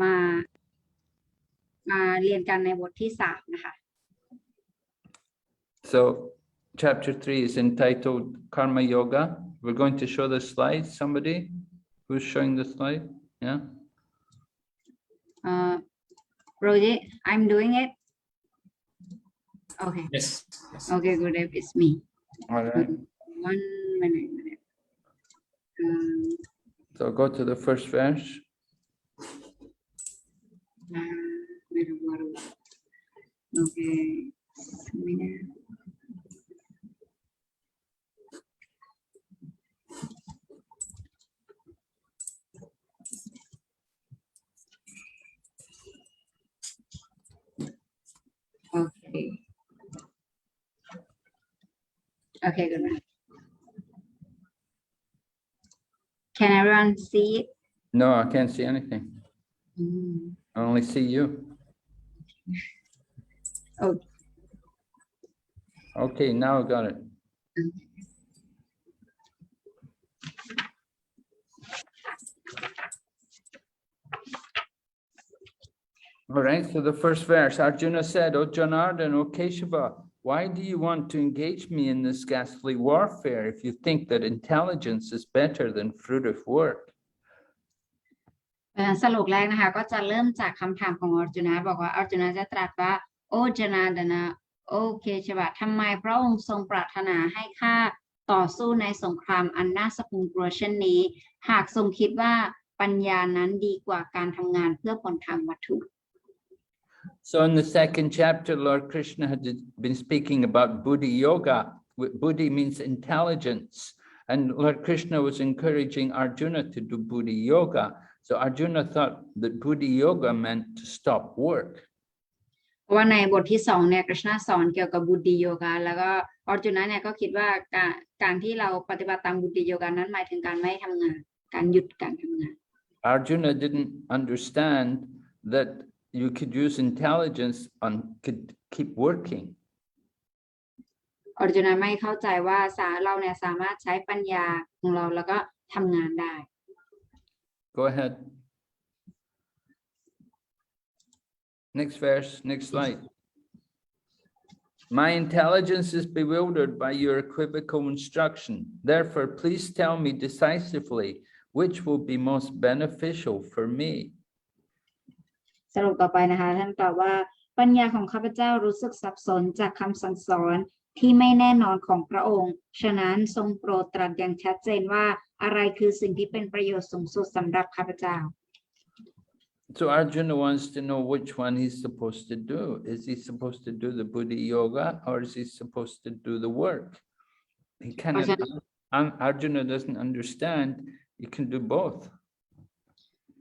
มาเรียนกันในบทที่3นะคะ So chapter 3 is entitled Karma Yoga. We're going to show the slides. Somebody who's showing the slide? Yeah. Roger, I'm doing it. Okay. Yes. Okay, good. It's me. All right. 1 minute. So go to the first verse. Okay. Okay, good. Can everyone see it? No, I can't see anything. I only see you. Oh. Okay, now I got it. All right, so the first verse, Arjuna said, "O Janardana, O Keshava, why do you want to engage me in this ghastly warfare if you think that intelligence is better than fruitive work?" สรุปแรกนะคะก็จะเริ่มจากคำถามของอร์จุนะบอกว่าอร์จุนะจะตรัสว่าโอจนาดนะโอเคชวะทำไมพระองค์ทรงปรารถนาให้ข้าต่อสู้ในสงครามอันน่าสะพรึงกลัวเช่นนี้หากทรงคิดว่าปัญญานั้นดีกว่าการทำงานเพื่อผลทางวัตถุ So in the second chapter, Lord Krishna had been speaking about Buddhi Yoga. Buddhi means intelligence. And Lord Krishna was encouraging Arjuna to do Buddhi Yoga. So Arjuna thought that Buddhi Yoga meant to stop work. ว่าในบทที่2เนี่ยกฤษณะสอนเกี่ยวกับบุddhiโยกาแล้วก็อร์จุนะเนี่ยก็คิดว่าการที่เราปฏิบัติตามบุddhiโยกานั้นหมายถึงการไม่ทำงานการหยุดการทำงาน Arjuna didn't understand that you could use intelligence and could keep working. อร์จุนะไม่เข้าใจว่าเราเนี่ยสามารถใช้ปัญญาของเราแล้วก็ทำงานได้ Go ahead. Next verse, next slide. My intelligence is bewildered by your equivocal instruction. Therefore, please tell me decisively which will be most beneficial for me. สรุปต่อไปนะคะท่านตอบว่าปัญญาของข้าพเจ้ารู้สึกสับสนจากคำสั่งสอนที่ไม่แน่นอนของพระองค์ฉะนั้นทรงโปรดตรัสอย่างชัดเจนว่าอะไรคือสิ่งที่เป็นประโยชน์สูงสุดสำหรับข้าพเจ้า So Arjuna wants to know which one he's supposed to do. Is he supposed to do the Buddhi Yoga or is he supposed to do the work? He cannot. Arjuna doesn't understand. You can do both.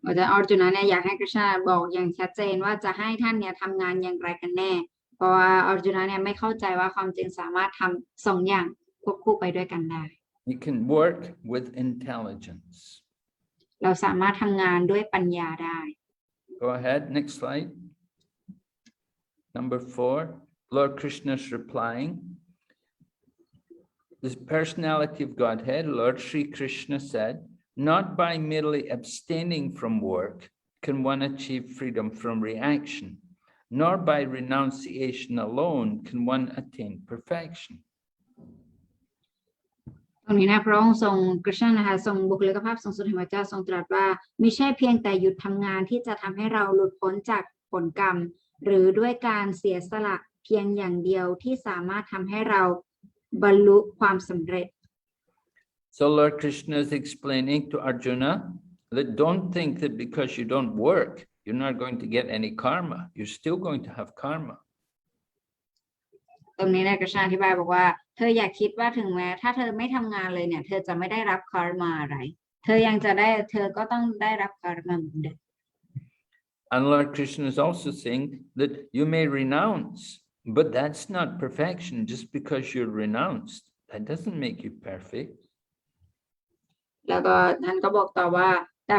อาจารย์อร์จุนะเนี่ยอยากให้กฤษณะบอกอย่างชัดเจนว่าจะให้ท่านเนี่ยทำงานอย่างไรกันแน่เพราะว่าอร์จุนะเนี่ยไม่เข้าใจว่าความจริงสามารถทำ2อย่างควบคู่ไปด้วยกันได้ You can work with intelligence. เราสามารถทำงานด้วยปัญญาได้ Go ahead, next slide. Number 4, Lord Krishna's replying. This personality of Godhead, Lord Sri Krishna said, not by merely abstaining from work can one achieve freedom from reaction, nor by renunciation alone can one attain perfection. ตรงนี้นะพระองค์ทรงกฤษณะนะคะทรงบุคลิกภาพทรงสุดแห่งพระเจ้าทรงตรัสว่าไม่ใช่เพียงแต่หยุดทำงานที่จะทำให้เราหลุดพ้นจากผลกรรมหรือด้วยการเสียสละเพียงอย่างเดียวที่สามารถทำให้เราบรรลุความสำเร็จ So Lord Krishna is explaining to Arjuna that don't think that because you don't work, you're not going to get any karma. You're still going to have karma. ตรงนี้นะกฤษณะอธิบายบอกว่าเธออย่าคิดว่าถึงแม้ถ้าเธอไม่ทำงานเลยเนี่ยเธอจะไม่ได้รับคาร์มาอะไรเธอก็ต้องได้รับคาร์มาเหมือนเดิม And Lord Krishna is also saying that you may renounce, but that's not perfection. Just because you're renounced, that doesn't make you perfect. แล้วก็ท่านก็บอกต่อว่าแต่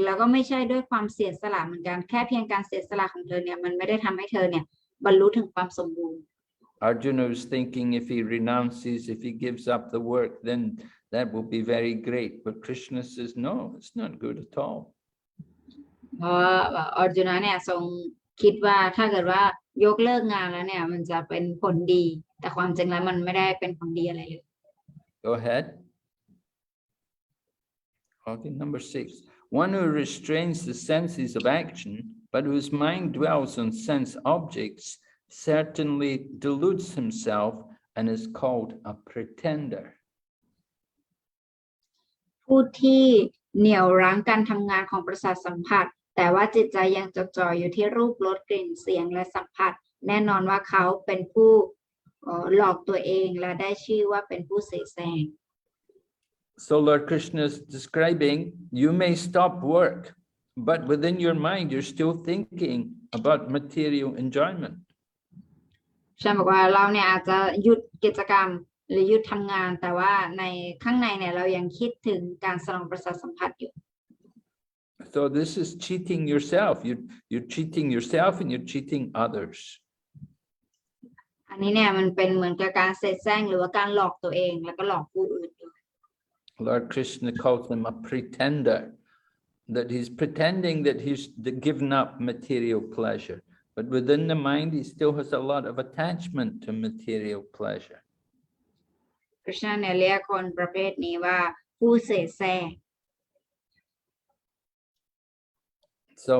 แล้วก็ไม่ใช่ด้วยความเสียสละเหมือนกันแค่เพียงการเสียสละของเธอเนี่ยมันไม่ได้ทำให้เธอเนี่ยบรรลุถึงความสมบูรณ์ Arjuna was thinking if he renounces, if he gives up the work, then that will be very great. But Krishna says, no, it's not good at all. เพราะว่าอร์จุนเนี่ยทรงคิดว่าถ้าเกิดว่ายกเลิกงานแล้วเนี่ยมันจะเป็นผลดีแต่ความจริงแล้วมันไม่ได้เป็นผลดีอะไรเลย Go ahead. Okay, number 6. One who restrains the senses of action, but whose mind dwells on sense objects, certainly deludes himself and is called a pretender. ผู้ที่เหนี่ยวรั้งการทำงานของประสาทสัมผัสแต่ว่าจิตใจยังจดจ่ออยู่ที่รูปรสกลิ่นเสียงและสัมผัสแน่นอนว่าเขาเป็นผู้หลอกตัวเองและได้ชื่อว่าเป็นผู้เสแสร้ง So Lord Krishna is describing, you may stop work, but within your mind, you're still thinking about material enjoyment. ฉันบอกว่าเราเนี่ยอาจจะหยุดกิจกรรมหรือหยุดทำงานแต่ว่าในข้างในเนี่ยเรายังคิดถึงการสนองประสาทสัมผัสอยู่ So this is cheating yourself. You're cheating yourself and you're cheating others. อันนี้เนี่ยมันเป็นเหมือนกับการเสแสร้งหรือว่าการหลอกตัวเองแล้วก็หลอกผู้อื่นด้วย Lord Krishna calls him a pretender, that he's pretending that he's given up material pleasure. But within the mind, he still has a lot of attachment to material pleasure. พระเจ้าเนี่ยเรียกคนประเภทนี้ว่าผู้เสแสร้ง So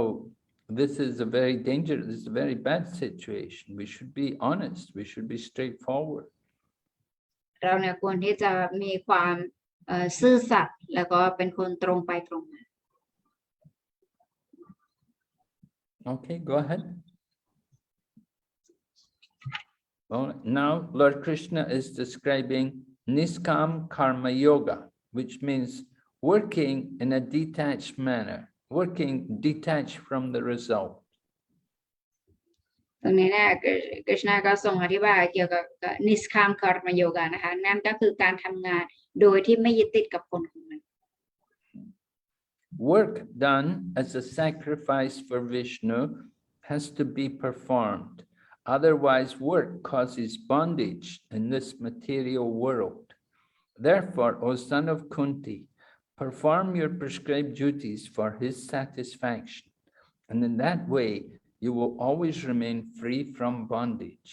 this is a very dangerous, this is a very bad situation. We should be honest. We should be straightforward. เราเนี่ยควรที่จะมีความซื่อสัตย์แล้วก็เป็นคนตรงไปตรงมา Okay, go ahead. Well, now Lord Krishna is describing Niskam Karma Yoga, which means working in a detached manner, working detached from the result. ตรงนี้เนี่ยกฤษณะก็ทรงอธิบายเกี่ยวกับนิสคามคาร์มโยกะนะคะนั่นก็คือการทำงานโดยที่ไม่ยึดติดกับผลของมัน Work done as a sacrifice for Vishnu has to be performed. Otherwise, work causes bondage in this material world. Therefore, O son of Kunti, perform your prescribed duties for his satisfaction, and in that way, you will always remain free from bondage.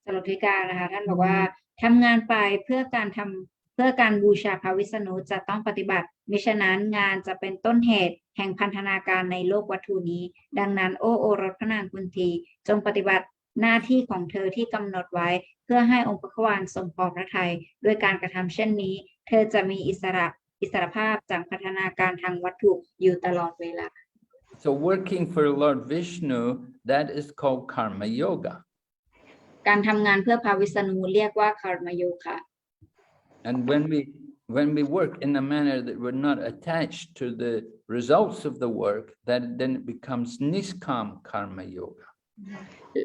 สรุปที่การนะคะท่านบอกว่าทำงานไปเพื่อการบูชาพระวิษณุจะต้องปฏิบัติมิฉะนั้นงานจะเป็นต้นเหตุแห่งพันธนาการในโลกวัตถุนี้ดังนั้นโอรสพระนางกุนทีจงปฏิบัติหน้าที่ของเธอที่กำหนดไว้เพื่อให้องค์พระควานทรงพอพระทัยด้วยการกระทำเช่นนี้เธอจะมีอิสรภาพจากพัฒนาการทางวัตถุอยู่ตลอดเวลา So working for Lord Vishnu, that is called karma yoga. การทำงานเพื่อพระวิษณุเรียกว่าคาร์มโยคะ And when we work in a manner that we're not attached to the results of the work, then it becomes niskam karma yoga.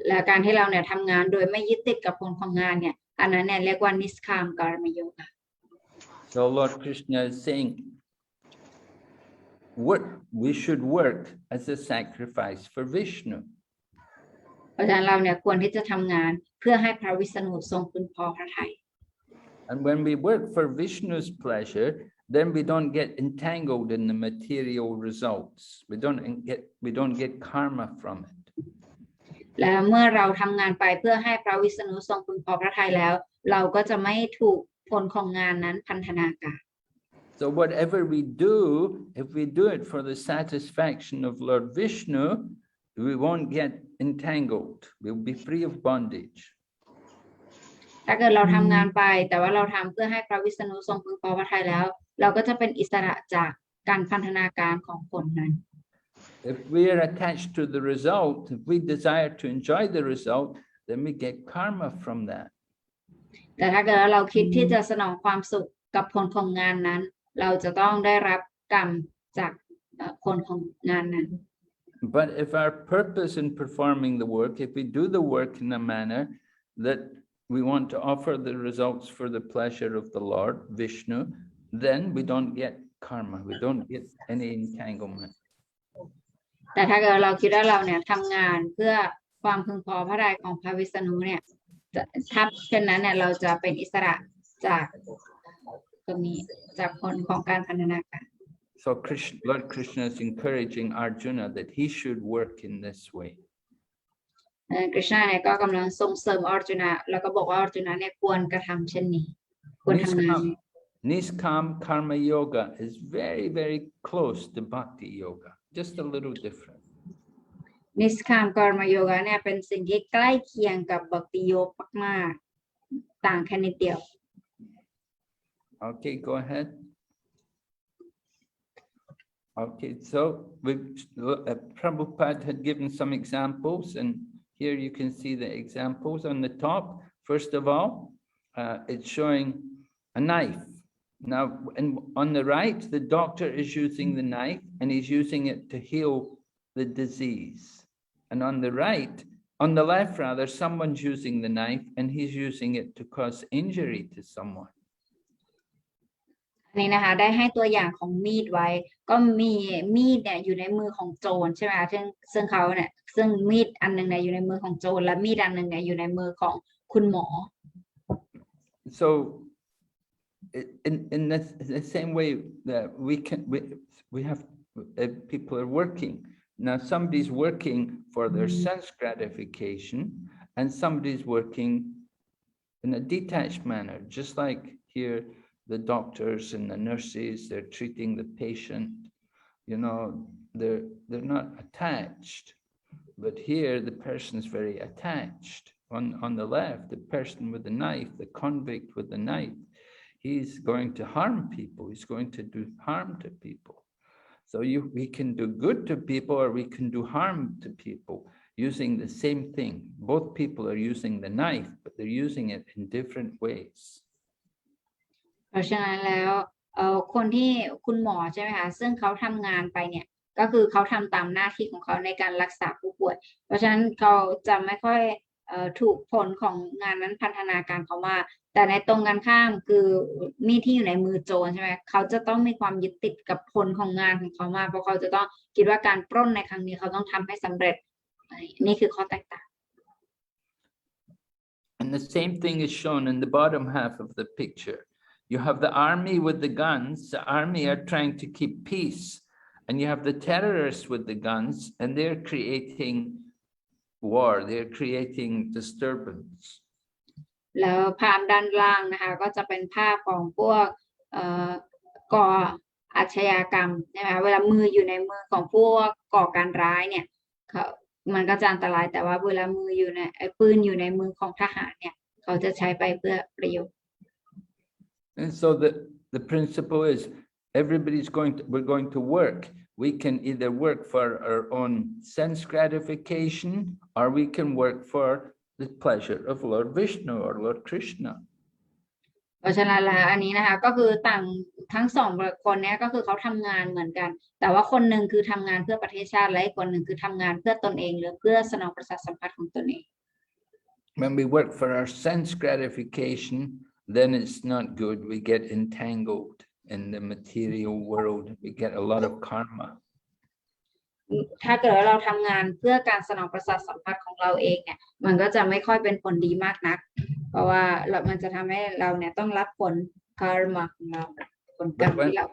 และการที่เราเนี่ยทำงานโดยไม่ยึดติดกับผลของงานเนี่ยอันนั้นเนี่ยเรียกว่านิสคามคาร์มโยคะ So Lord Krishna is saying, we should work as a sacrifice for Vishnu. เพราะฉะนั้นเราเนี่ยควรที่จะทำงานเพื่อให้พระวิษณุทรงพึงพอพระทัย And when we work for Vishnu's pleasure, then we don't get entangled in the material results. We don't get karma from it. และเมื่อเราทำงานไปเพื่อให้พระวิษณุทรงพึงพอพระทัยแล้วเราก็จะไม่ถูกผลของงานนั้นพันธนาการ So whatever we do, if we do it for the satisfaction of Lord Vishnu, we won't get entangled. We'll be free of bondage. ถ้าเกิดเราทำงานไปแต่ว่าเราทำเพื่อให้พระวิษณุทรงพึงพอพระทัยแล้วเราก็จะเป็นอิสระจากการพันธนาการของผลนั้น If we are attached to the result, if we desire to enjoy the result, then we get karma from that. แต่ถ้าเกิดเราคิดที่จะสนองความสุขกับผลของงานนั้นเราจะต้องได้รับกรรมจากผลของงานนั้น But if our purpose in performing the work, if we do the work in a manner that we want to offer the results for the pleasure of the Lord, Vishnu, then we don't get karma, we don't get any entanglement. แต่ถ้าเกิดเราคิดว่าเราเนี่ยทำงานเพื่อความพึงพอพระทัยของพระวิษณุเนี่ยถ้าเช่นนั้นเนี่ยเราจะเป็นอิสระจากตรงนี้จากผลของการพันธนาการ So Lord Krishna is encouraging Arjuna that he should work in this way. กฤษณะเนี่ยก็กำลังส่งเสริมออร์จุนะแล้วก็บอกว่าออร์จุนะเนี่ยควรกระทำเช่นนี้ควรทำงาน Niskam Karma Yoga is very, very close to Bhakti Yoga, just a little different. นิสคามกรมโยกะเนี่ยเป็นสิ่งที่ใกล้เคียงกับบัพติโยกมากๆต่างแค่นิดเดียว Okay, go ahead. Okay, so Prabhupada had given some examples, and here you can see the examples on the top. First of all, it's showing a knife. Now, on the right, the doctor is using the knife, and he's using it to heal the disease. And on the right, on the left rather, someone's using the knife, and he's using it to cause injury to someone. อันนี้นะคะได้ให้ตัวอย่างของมีดไว้ก็มีมีดเนี่ยอยู่ในมือของโจรใช่ไหมคะซึ่งเขาเนี่ยซึ่งมีดอันหนึ่งเนี่ยอยู่ในมือของโจรและมีดอันหนึ่งเนี่ยอยู่ในมือของคุณหมอ So in the same way that we have people are working now, somebody's working for their sense gratification and somebody's working in a detached manner, just like here the doctors and the nurses, they're treating the patient, you know, they're not attached, but here the person's very attached. On the left, the person with the knife, the convict with the knife, he's going to harm people, he's going to do harm to people. So we can do good to people or we can do harm to people using the same thing. Both people are using the knife, but they're using it in different ways. เพราะฉะนั้นแล้วคนที่คุณหมอใช่ไหมคะซึ่งเขาทำงานไปเนี่ยก็คือเขาทำตามหน้าที่ของเขาในการรักษาผู้ป่วยเพราะฉะนั้นเขาจะไม่ค่อยถูกผลของงานนั้นพันธนาการเขาว่าแต่ในตรงกันข้ามคือมีดที่อยู่ในมือโจรใช่ไหมเขาจะต้องมีความยึดติดกับผลของงานของเขามากเพราะเขาจะต้องคิดว่าการปล้นในครั้งนี้เขาต้องทำให้สำเร็จนี่คือข้อแตกต่าง And the same thing is shown in the bottom half of the picture. You have the army with the guns. The army are trying to keep peace. And you have the terrorists with the guns, and they're creating war. They're creating disturbance. แล้วภาพด้านล่างนะคะก็จะเป็นภาพของพวกก่ออาชญากรรมนะคะเวลามืออยู่ในมือของพวกก่อการร้ายเนี่ยมันก็จะอันตรายแต่ว่าเวลามืออยู่ในปืนอยู่ในมือของทหารเนี่ยเขาจะใช้ไปเพื่อประโยชน์ And so the principle is we're going to work. We can either work for our own sense gratification or we can work for the pleasure of Lord Vishnu or Lord Krishna. เพราะฉะนั้นแล้วอันนี้นะคะก็คือต่างทั้งสองคนเนี้ยก็คือเขาทำงานเหมือนกันแต่ว่าคนหนึ่งคือทำงานเพื่อประเทศชาติและอีกคนหนึ่งคือทำงานเพื่อตนเองหรือเพื่อสนองประสาทสัมผัสของตนเอง When we work for our sense gratification, then it's not good. We get entangled in the material world. We get a lot of karma. ถ้าเกิดว่าเราทำงานเพื่อการสนองประสาทสัมผัสของเราเองเนี่ยมันก็จะไม่ค่อยเป็นผลดีมากนักเพราะว่ามันจะทำให้เราเนี่ยต้องรับผลคาร์มาของเราผลกรรมที่เรา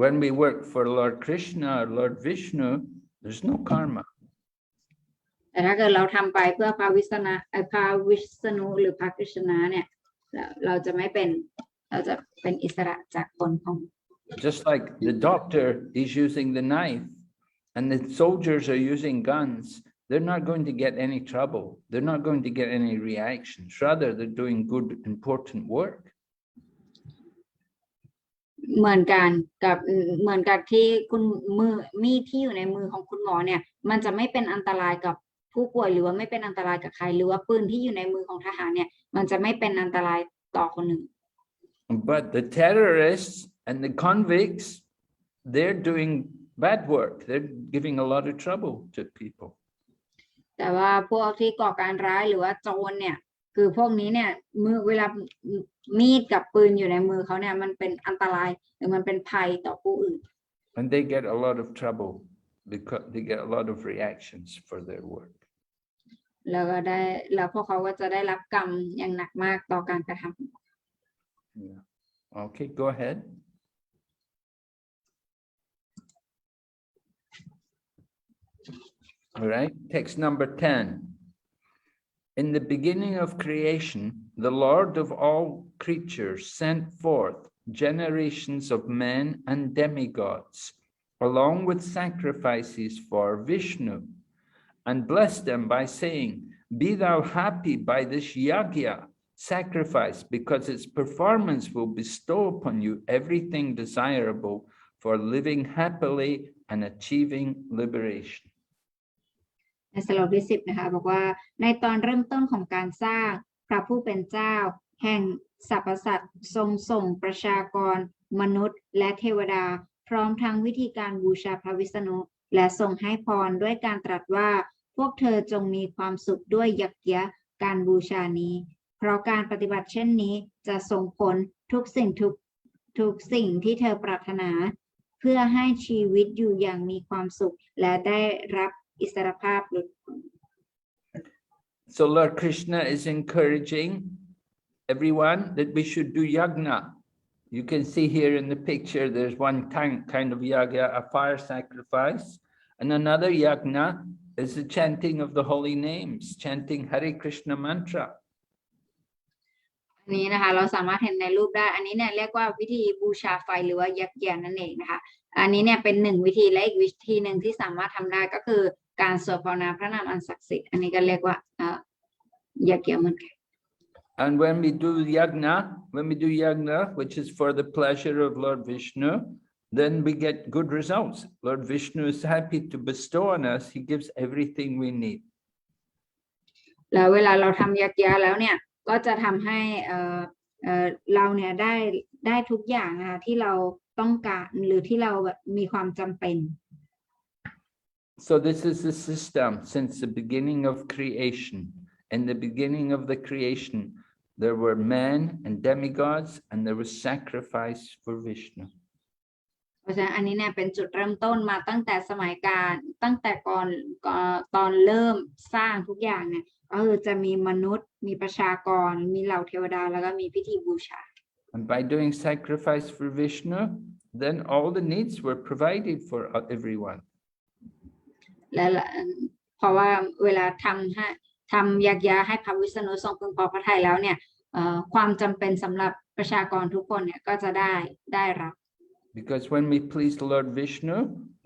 When we work for Lord Krishna or Lord Vishnu, there's no karma. แต่ถ้าเกิดเราทำไปเพื่อพระวิษณุหรือพระกฤษณะเนี่ยเราจะเป็นอิสระจากผลของ Just like the doctor is using the knife and the soldiers are using guns, they're not going to get any trouble. They're not going to get any reactions. Rather, they're doing good, important work. เหมือนกับที่มีดที่อยู่ในมือของคุณหมอเนี่ยมันจะไม่เป็นอันตรายกับผู้ป่วยหรือว่าไม่เป็นอันตรายกับใครหรือว่าปืนที่อยู่ในมือของทหารเนี่ยมันจะไม่เป็นอันตรายต่อคนหนึ่ง But the terrorists and the convicts, they're doing bad work. They're giving a lot of trouble to people. แต่ว่าพวกที่ก่อการร้ายหรือว่าโจรเนี่ยคือพวกนี้เนี่ยเวลามีดกับปืนอยู่ในมือเขาเนี่ยมันเป็นอันตรายหรือมันเป็นภัยต่อผู้อื่น And they get a lot of trouble because they get a lot of reactions for their work. แล้วพวกเขาก็จะได้รับกรรมอย่างหนักมากต่อการกระทำ Yeah. Okay, go ahead. All right, text number 10. In the beginning of creation, the Lord of all creatures sent forth generations of men and demigods, along with sacrifices for Vishnu, and blessed them by saying, "Be thou happy by this yagya, sacrifice, because its performance will bestow upon you everything desirable for living happily and achieving liberation." ในสโลกที่10นะคะบอกว่าในตอนเริ่มต้นของการสร้างพระผู้เป็นเจ้าแห่งสรรพสัตว์ทรงส่งประชากรมนุษย์และเทวดาพร้อมทั้งวิธีการบูชาพระวิษณุและทรงให้พรด้วยการตรัสว่าพวกเธอจงมีความสุขด้วยยักยะการบูชานี้เพราะการปฏิบัติเช่นนี้จะส่งผลทุกสิ่งที่เธอปรารถนาเพื่อให้ชีวิตอยู่อย่างมีความสุขและได้รับอิสรภาพหลุดพ้น So Lord Krishna is encouraging everyone that we should do yagna. You can see here in the picture, there's one kind of yagna, a fire sacrifice, and another yagna is the chanting of the holy names, chanting Hare Krishna mantra. อันนี้นะคะเราสามารถเห็นในรูปได้อันนี้เนี่ยเรียกว่าวิธีบูชาไฟหรือว่ายักยะนั่นเองนะคะอันนี้เนี่ยเป็น1วิธีและอีกวิธีหนึ่งที่สามารถทำได้ก็คือการสวดภาวนาพระนามอันศักดิ์สิทธิ์อันนี้ก็เรียกว่ายักยะเหมือนกัน And when we do yagna, which is for the pleasure of Lord Vishnu, then we get good results. Lord Vishnu is happy to bestow on us. He gives everything we need. แล้วเวลาเราทำยักยะแล้วเนี่ยก็จะทำให้เราเนี่ยได้ทุกอย่างนะคะที่เราต้องการหรือที่เราแบบมีความจำเป็น So this is the system since the beginning of creation. In the beginning of the creation, there were men and demigods, and there was sacrifice for Vishnu. เพราะฉะนั้นอันนี้เนี่ยเป็นจุดเริ่มต้นมาตั้งแต่สมัยการตั้งแต่ก่อนตอนเริ่มสร้างทุกอย่างเนี่ยก็คือจะมีมนุษย์มีประชากรมีเหล่าเทวดาแล้วก็มีพิธีบูชา And by doing sacrifice for Vishnu, then all the needs were provided for everyone. และเพราะว่าเวลาทำยักยะให้พระวิษณุทรงพึงพอพระทัยแล้วเนี่ยความจำเป็นสำหรับประชากรทุกคนเนี่ยก็จะได้รับ Because when we please Lord Vishnu,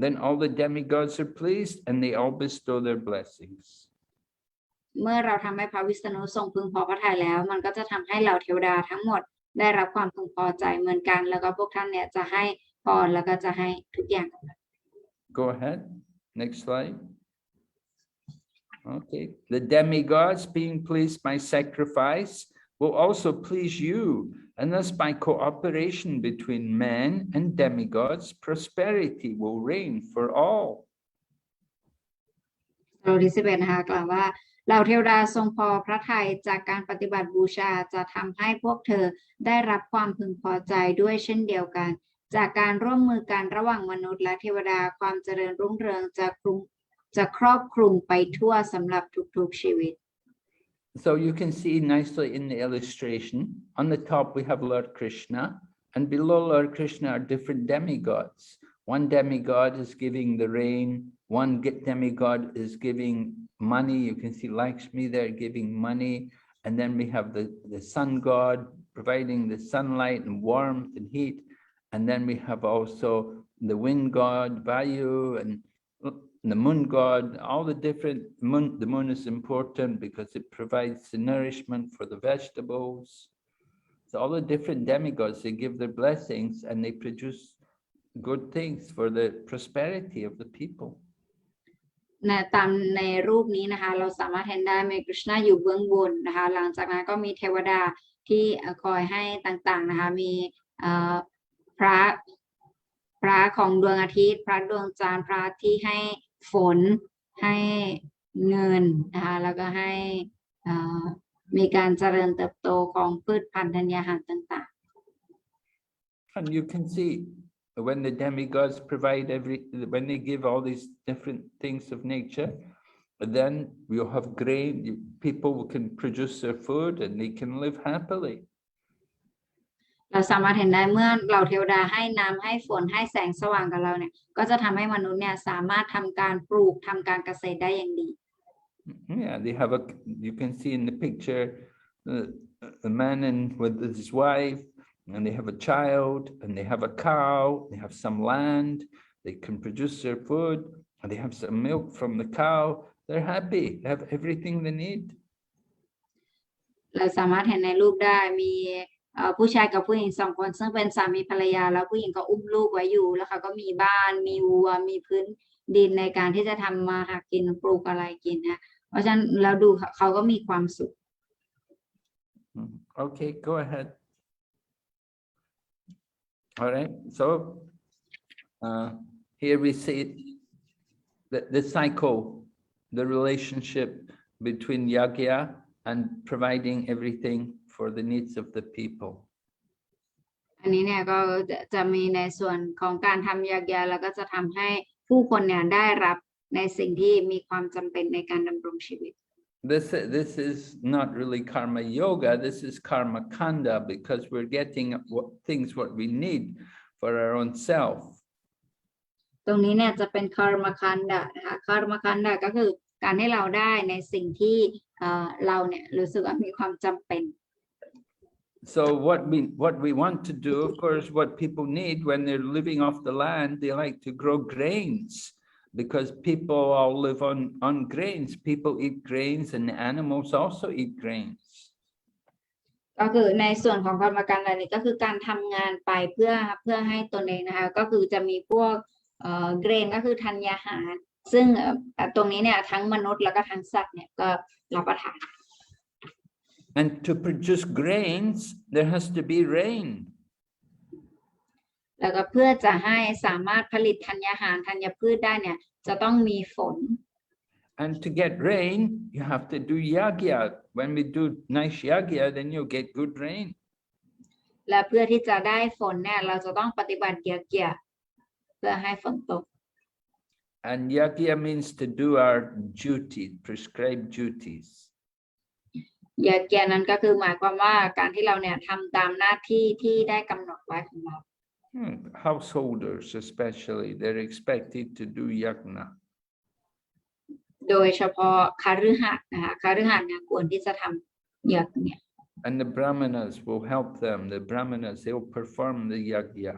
then all the demigods are pleased and they all bestow their blessings. เมื่อเราทำให้พระวิษณุทรงพึงพอพระทัยแล้วมันก็จะทำให้เหล่าเทวดาทั้งหมดได้รับความพึงพอใจเหมือนกันแล้วก็พวกท่านเนี่ยจะให้พรแล้วก็จะให้ทุกอย่าง Go ahead. Next slide. Okay. The demigods being pleased by sacrifice will also please you, and thus by cooperation between men and demigods, prosperity will reign for all. เราที่11นะคะกล่าวว่าเหล่าเทวดาทรงพอพระทัยจากการปฏิบัติบูชาจะทำให้พวกเธอได้รับความพึงพอใจด้วยเช่นเดียวกันจากการร่วมมือกันระหว่างมนุษย์และเทวดาความเจริญรุ่งเรืองจะครอบคลุมไปทั่วสำหรับทุกๆชีวิต So you can see nicely in the illustration, on the top we have Lord Krishna, and below Lord Krishna are different demigods. One demigod is giving the rain, one demigod is giving money. You can see Lakshmi there giving money, and then we have the sun god providing the sunlight and warmth and heat, and then we have also the wind god, Vayu, and the moon god, all the different the moon is important because it provides the nourishment for the vegetables. So all the different demigods, they give their blessings and they produce good things for the prosperity of the people. ตามในรูปนี้นะคะเราสามารถเห็นได้มีกฤษณะอยู่เบื้องบนนะคะหลังจากนั้นก็มีเทวดาที่คอยให้ต่างๆนะคะมีพระของดวงอาทิตย์พระดวงจันทร์พระที่ให้ฝนให้เงินนะคะแล้วก็ให้มีการเจริญเติบโตของพืชพันธุ์ธัญญาหารต่างๆ And you can see when the demigods provide when they give all these different things of nature, then we'll have grain, people can produce their food and they can live happily. เราสามารถเห็นได้เมื่อเหล่าเทวดาให้น้ำให้ฝนให้แสงสว่างกับเราเนี่ยก็จะทำให้มนุษย์เนี่ยสามารถทำการปลูกทำการเกษตรได้อย่างดี Yeah, they have you can see in the picture, a man with his wife, and they have a child, and they have a cow, they have some land, they can produce their food, and they have some milk from the cow. They're happy, they have everything they need. เราสามารถเห็นในรูปได้มีผู้ชายกับผู้หญิงสองคนซึ่งเป็นสามีภรรยาแล้วผู้หญิงก็อุ้มลูกไว้อยู่แล้วเขาก็มีบ้านมีวัวมีพื้นดินในการที่จะทำมาหากินปลูกอะไรกินนะเพราะฉะนั้นเราดูเขาก็มีความสุข Okay, go ahead. All right, so here we see the cycle, the relationship between yagya and providing everything for the needs of the people. อันนี้เนี่ยก็จะมีในส่วนของการทำยากยาแล้วก็จะทำให้ผู้คนเนี่ยได้รับในสิ่งที่มีความจำเป็นในการดำรงชีวิต This is not really karma yoga, this is karma kanda, because we're getting what we need for our own self. ตรงนี้เนี่ยจะเป็นคารมคันดะนะคะคารมคันดะก็คือการให้เราได้ในสิ่งที่เราเนี่ยรู้สึกว่ามีความจำเป็น So what we want to do, of course, what people need when they're living off the land, they like to grow grains because people all live on grains. People eat grains and the animals also eat grains. ก็คือในส่วนของคารมคันดะนี่ก็คือการทำงานไปเพื่อให้ตนเองนะคะก็คือจะมีพวกเกรนก็คือธัญญาหารซึ่งตรงนี้เนี่ยทั้งมนุษย์แล้วก็ทั้งสัตว์เนี่ยก็รับประทาน And to produce grains, there has to be rain. แล้วก็เพื่อจะให้สามารถผลิตธัญญาหารธัญพืชได้เนี่ยจะต้องมีฝน And to get rain, you have to do yagya. When we do nice yagya, then you'll get good rain. และเพื่อที่จะได้ฝนเนี่ยเราจะต้องปฏิบัติยากยเพื่อให้ฝนตก And yagya means to do our duty, prescribed duties. ยากยนั้นก็คือหมายความว่าการที่เราเนี่ยทำตามหน้าที่ที่ได้กำหนดไว้ของเรา Householders especially, they're expected to do yagna. โดยเฉพาะคฤหัสถ์นะคะคฤหัสถ์เนี่ยควรที่จะทำยากเนี่ย And the brahmanas will help them. The brahmanas, they'll perform the yagya.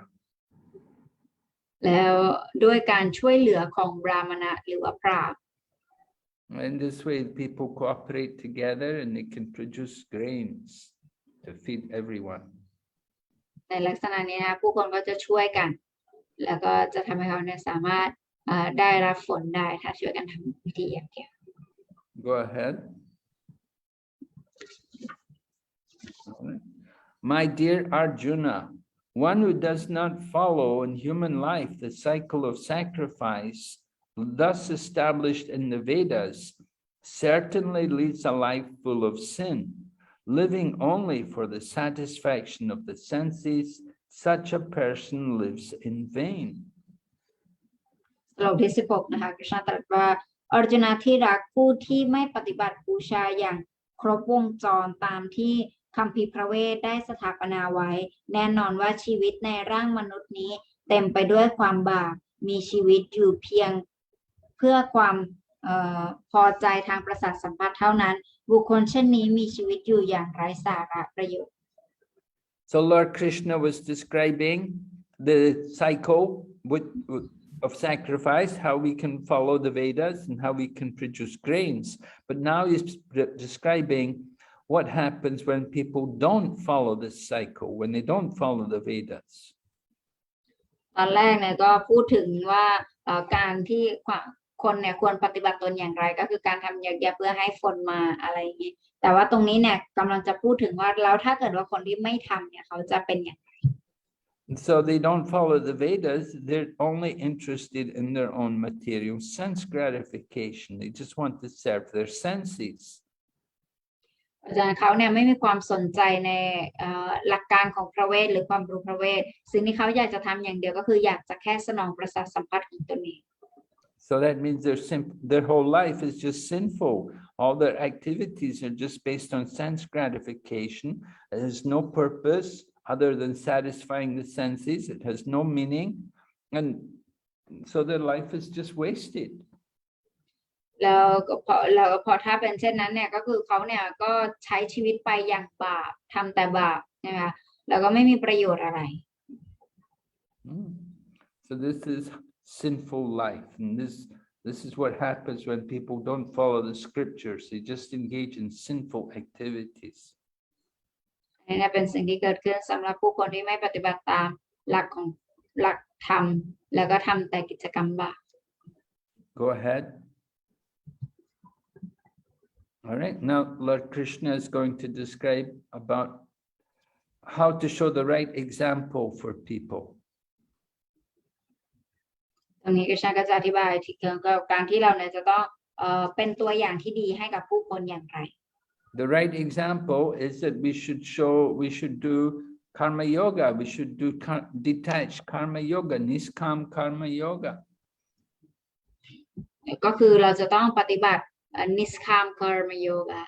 แล้วด้วยการช่วยเหลือของบราหมณะหรือว่าพราหมณ์ In this way, people cooperate together and they can produce grains to feed everyone. ในลักษณะนี้นะคะผู้คนก็จะช่วยกันแล้วก็จะทำให้เขาเนี่ยสามารถได้รับฝนได้ถ้าช่วยกันทำวิธีอย่างเดียว Go ahead. My dear Arjuna, one who does not follow in human life the cycle of sacrifice, thus established in the Vedas, certainly leads a life full of sin, living only for the satisfaction of the senses. Such a person lives in vain. สโลกที่16นะคะกฤษณตรัสว่าอร์จุนที่รักผู้ที่ไม่ปฏิบัติบูชาอย่างครบวงจรตามที่คัมภีร์พระเวทได้สถาปนาไว้แน่นอนว่าชีวิตในร่างมนุษย์นี้เต็มไปด้วยความบาปมีชีวิตอยู่เพียงเพื่อความพอใจทางประสาทสัมผัสเท่านั้นบุคคลเช่นนี้มีชีวิตอยู่อย่างไร้สาระประโยชน์ So Lord Krishna was describing the cycle of sacrifice, how we can follow the Vedas and how we can produce grains. But now he's describing what happens when people don't follow this cycle, when they don't follow the Vedas. ตอนแรกเนี่ยก็พูดถึงว่าการที่คนเนี่ยควรปฏิบัติตนอย่างไรก็คือการทำยากๆเพื่อให้ฝนมาอะไรอย่างนี้แต่ว่าตรงนี้เนี่ยกำลังจะพูดถึงว่าแล้วถ้าเกิดว่าคนที่ไม่ทำเนี่ยเขาจะเป็นอย่างไร So they don't follow the Vedas, they're only interested in their own material sense gratification. They just want to serve their senses. อาจารย์เขาเนี่ยไม่มีความสนใจในหลักการของพระเวทหรือความรู้พระเวทสิ่งที่เขาอยากจะทำอย่างเดียวก็คืออยากจะแค่สนองประสาทสัมผัสของตนเอง So that means their whole life is just sinful. All their activities are just based on sense gratification. There's no purpose other than satisfying the senses. It has no meaning, and so their life is just wasted. แล้วก็พอถ้าเป็นเช่นนั้นเนี่ยก็คือเขาเนี่ยก็ใช้ชีวิตไปอย่างบาปทำแต่บาปนะคะแล้วก็ไม่มีประโยชน์อะไร So this is sinful life, and this is what happens when people don't follow the scriptures. They just engage in sinful activities. นี่เป็นสิ่งที่เกิดขึ้นสำหรับผู้คนที่ไม่ปฏิบัติตามหลักธรรมแล้วก็ทำแต่กิจกรรมบาป Go ahead. All right, now Lord Krishna is going to describe about how to show the right example for people. ตรงนี้กฤษณะก็จะอธิบายถึงเกี่ยวกับการที่เราเนี่ยจะต้องเป็นตัวอย่างที่ดีให้กับผู้คนอย่างไร The right example is that we should do karma yoga. We should do detached karma yoga, niskam karma yoga. ก็คือเราจะต้องปฏิบัติniskam karma yoga.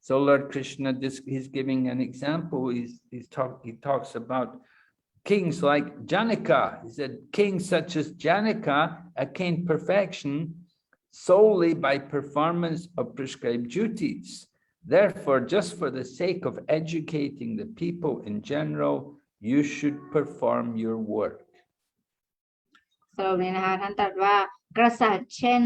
So Lord Krishna, he's giving an example. He talks about kings like Janaka. He said, kings such as Janaka attained perfection solely by performance of prescribed duties. Therefore, just for the sake of educating the people in general, you should perform your work. สรุปนี้นะคะท่านตรัสว่ากษัตริย์เช่น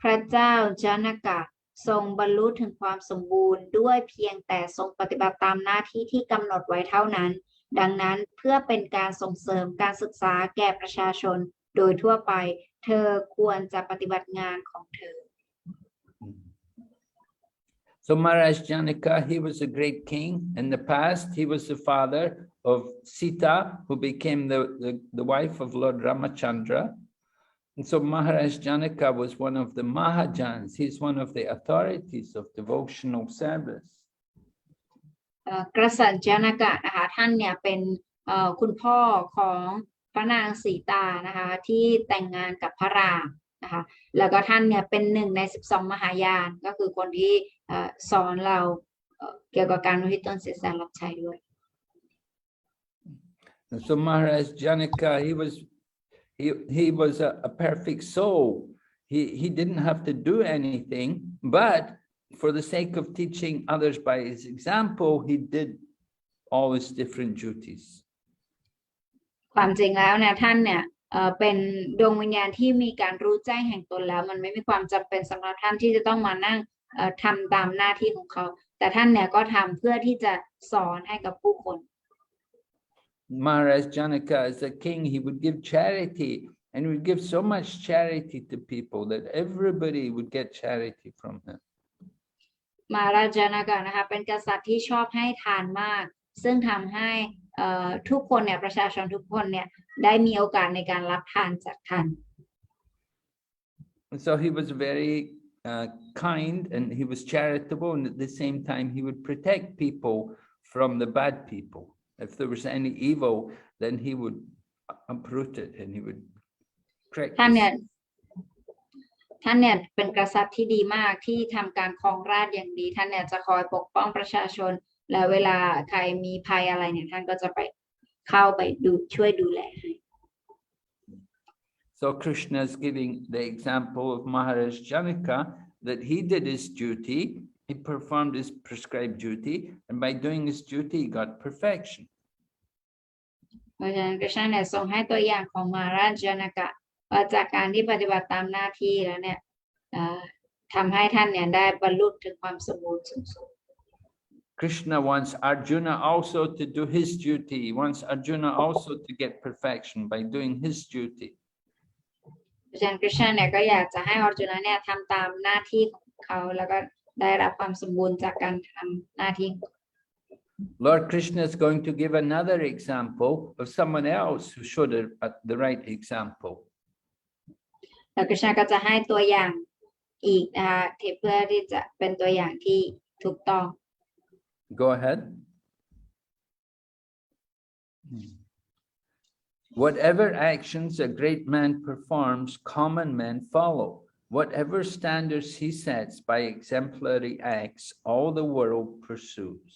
พระเจ้าจานกะทรงบรรลุถึงความสมบูรณ์ด้วยเพียงแต่ทรงปฏิบัติตามหน้าที่ที่กำหนดไว้เท่านั้นดังนั้นเพื่อเป็นการส่งเสริมการศึกษาแก่ประชาชนโดยทั่วไปเธอควรจะปฏิบัติงานของเธอ So Maharaj Janaka, he was a great king. In the past, he was the father of Sita, who became the wife of Lord Ramachandra. And so Maharaj Janaka was one of the Mahajans. He's one of the authorities of devotional service. กษัตริย์จานกะนะคะท่านเนี่ยเป็นคุณพ่อของพระนางสีตานะคะที่แต่งงานกับพระรามนะคะแล้วก็ท่านเนี่ยเป็น1 ใน 12 มหายานก็คือคนที่สอนเราเกี่ยวกับการอุทิศตนเสียสละรับใช้ด้วย So Maharaj Janaka, he was a perfect soul. He didn't have to do anything, but for the sake of teaching others by his example, he did all his different duties. ความจริงแล้วเนี่ยท่านเนี่ยเป็นดวงวิญญาณที่มีการรู้แจ้งแห่งตนแล้วมันไม่มีความจำเป็นสำหรับท่านที่จะต้องมานั่งทำตามหน้าที่ของเขาแต่ท่านเนี่ยก็ทำเพื่อที่จะสอนให้กับผู้คน Maharaj Janaka, as a king, he would give charity, and he would give so much charity to people that everybody would get charity from him. มหาราชจานกะนะคะเป็นกษัตริย์ที่ชอบให้ทานมากซึ่งทำให้ทุกคนเนี่ยประชาชนทุกคนเนี่ยได้มีโอกาสในการรับทานจากท่าน So he was very kind, and he was charitable, and at the same time he would protect people from the bad people. If there was any evil, then he would uproot it and he would correct. ท่านเนี่ยเป็นกษัตริย์ที่ดีมากที่ทำการครองราชย์อย่างดีท่านเนี่ยจะคอยปกป้องประชาชนและเวลาใครมีภัยอะไรเนี่ยท่านก็จะไปเข้าไปช่วยดูแลให้ So Krishna is giving the example of Maharaj Janaka that he did his duty, he performed his prescribed duty, and by doing his duty, he got perfection. เพราะฉะนั้นกฤษณะเนี่ยทรงให้ตัวอย่างของมหาราชจานกะว่าจากการที่ปฏิบัติตามหน้าที่แล้วเนี่ยทำให้ท่านเนี่ยได้บรรลุถึงความสมบูรณ์สูงสุด Krishna wants Arjuna also to do his duty. He wants Arjuna also to get perfection by doing his duty. เพราะฉะนั้นกฤษณะเนี่ยก็อยากจะให้อรจุนะเนี่ยทำตามหน้าที่ของเขาแล้วก็ได้รับความสมบูรณ์จากการทำหน้าที่ Lord Krishna is going to give another example of someone else who showed the right example. แล้วกฤษณะก็จะให้ตัวอย่างอีกนะคะเพื่อที่จะเป็นตัวอย่างที่ถูกต้อง Go ahead. Whatever actions a great man performs, common men follow. Whatever standards he sets by exemplary acts, all the world pursues.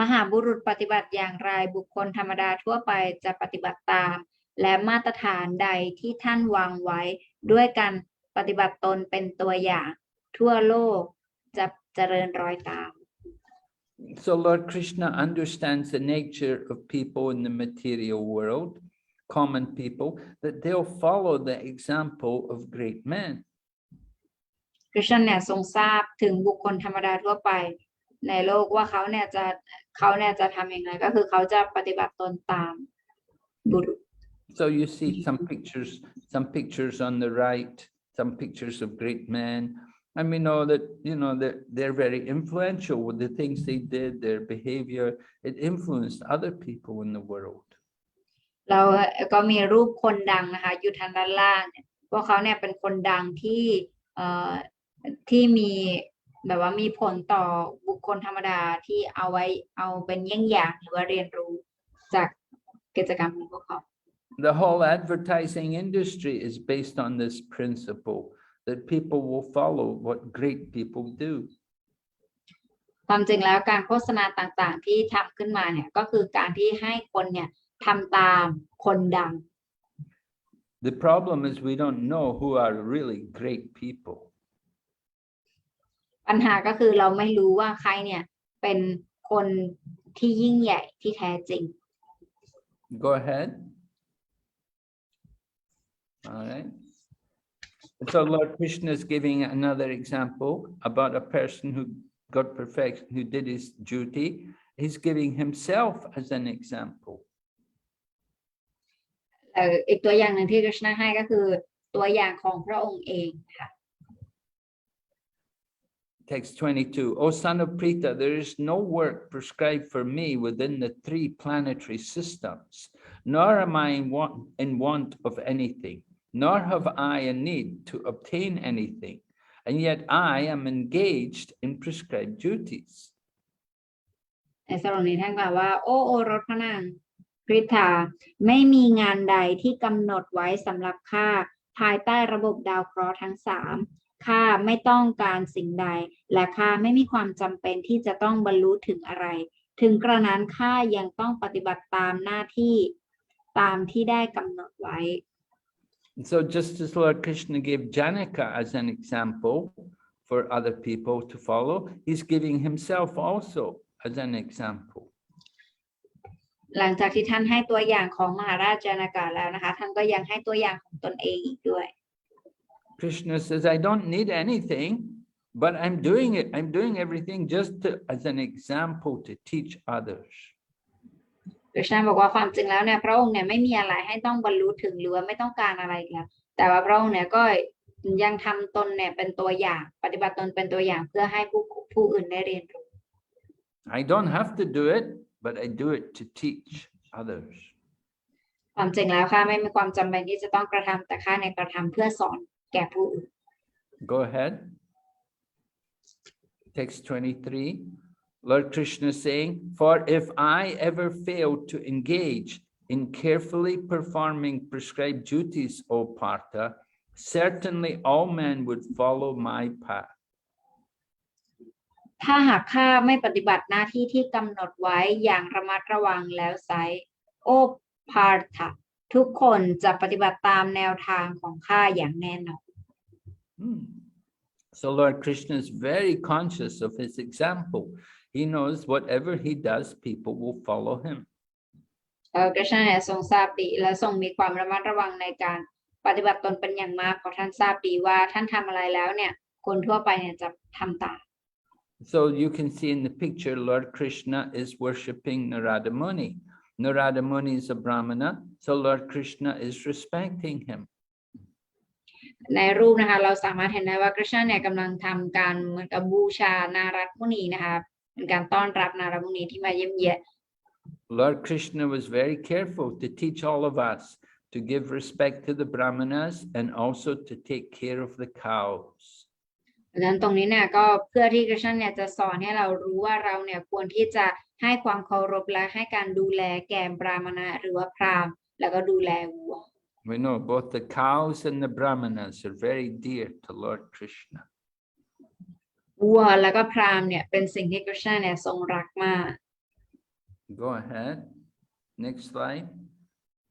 มหาบุรุษปฏิบัติอย่างไรบุคคลธรรมดาทั่วไปจะปฏิบัติตาม และมาตรฐานใดที่ท่านวางไว้ด้วยการปฏิบัติตนเป็นตัวอย่างทั่วโลกจะเจริญรอยตาม So Lord Krishna understands the nature of people in the material world, common people, that they'll follow the example of great men. คริสชันเนี่ยทรงทราบถึงบุคคลธรรมดาทั่วไปในโลกว่าเขาเนี่ยจะทำอย่างไรก็คือเขาจะปฏิบัติตนตามบุรุษ So you see some pictures on the right, some pictures of great men, and we know that they're very influential with the things they did, their behavior. It influenced other people in the world. เราก็มีรูปคนดังนะคะอยู่ทางด้านล่างเนี่ยพวกเขาเนี่ยเป็นคนดังที่มีแบบว่ามีผลต่อบุคคลธรรมดาที่เอาเป็นเยี่ยงอย่างหรือว่าเรียนรู้จากกิจกรรมของพวกเขา The whole advertising industry is based on this principle that people will follow what great people do. ความจริงแล้วการโฆษณาต่างๆที่ทำขึ้นมาเนี่ยก็คือการที่ให้คนเนี่ยทำตามคนดัง The problem is we don't know who are really great people. ปัญหาก็คือเราไม่รู้ว่าใครเนี่ยเป็นคนที่ยิ่งใหญ่ที่แท้จริง Go ahead. All right. So Lord Krishna is giving another example about a person who got perfection, who did his duty. He's giving himself as an example. อีกตัวอย่างหนึ่งที่คริชนาให้ก็คือตัวอย่างของพระองค์เองค่ะ Text 22. O son of Prita, there is no work prescribed for me within the 3 planetary systems, nor am I in want of anything, nor have I a need to obtain anything, and yet I am engaged in prescribed duties. ในสโลนี้ท่านกล่าวว่าโอ้รสพระนางพริธาไม่มีงานใดที่กำหนดไว้สำหรับข้าภายใต้ระบบดาวเคราะห์ทั้ง3ข้าไม่ต้องการสิ่งใดและข้าไม่มีความจำเป็นที่จะต้องบรรลุถึงอะไรถึงกระนั้นข้ายังต้องปฏิบัติตามหน้าที่ตามที่ได้กำหนดไว้ So just as Lord Krishna gave Janaka as an example for other people to follow, he's giving himself also as an example. หลังจากที่ท่านให้ตัวอย่างของมหาราชจานากะแล้วนะคะท่านก็ยังให้ตัวอย่างของตนเองอีกด้วย Krishna says, I don't need anything, but I'm doing it. I'm doing everything just as an example to teach others. คริชนาบอกว่าความจริงแล้วเนี่ยพระองค์เนี่ยไม่มีอะไรให้ต้องบรรลุถึงหรือว่าไม่ต้องการอะไรอีกแล้วแต่ว่าพระองค์เนี่ยก็ยังทำตนเนี่ยเป็นตัวอย่างปฏิบัติตนเป็นตัวอย่างเพื่อให้ผู้อื่นได้เรียนรู้ I don't have to do it, but I do it to teach others. ความจริงแล้วค่ะไม่มีความจำเป็นที่จะต้องกระทำแต่ข้าในกระทำเพื่อสอนแก่ผู้อื่น Go ahead. Text 23. Lord Krishna saying, for if I ever fail to engage in carefully performing prescribed duties, O Partha, certainly all men would follow my path. ถ้าหากข้าไม่ปฏิบัติหน้าที่ที่กำหนดไว้อย่างระมัดระวังแล้วไซโอพาร์ธะทุกคนจะปฏิบัติตามแนวทางของข้าอย่างแน่นอน So Lord Krishna is very conscious of his example. He knows whatever he does, people will follow him. คริชนาเนี่ยทรงทราบดีและทรงมีความระมัดระวังในการปฏิบัติตนเป็นอย่างมากเพราะท่านทราบดีว่าท่านทำอะไรแล้วเนี่ยคนทั่วไปเนี่ยจะทำตาม So you can see in the picture, Lord Krishna is worshipping Narada Muni. Narada Muni is a Brahmana, so Lord Krishna is respecting him. ในรูปนะคะเราสามารถเห็นได้ว่าคริชนาเนี่ยกำลังทำการเหมือนกับบูชานารัตมุนีนะคะเป็นการต้อนรับนารัตมุนีที่มาเยี่ยมเยียน Lord Krishna was very careful to teach all of us to give respect to the Brahmanas and also to take care of the cows. ดังนั้นตรงนี้เนี่ยก็เพื่อที่คริชนาเนี่ยจะสอนให้เรารู้ว่าเราเนี่ยควรที่จะให้ความเคารพและให้การดูแลแก่บราหมณะหรือว่าพราหมณ์แล้วก็ดูแลวัว We know both the cows and the Brahmanas are very dear to Lord Krishna. วัวแล้วก็พราหมณ์เนี่ยเป็นสิ่งที่คริชนาเนี่ยทรงรักมาก Go ahead. Next slide.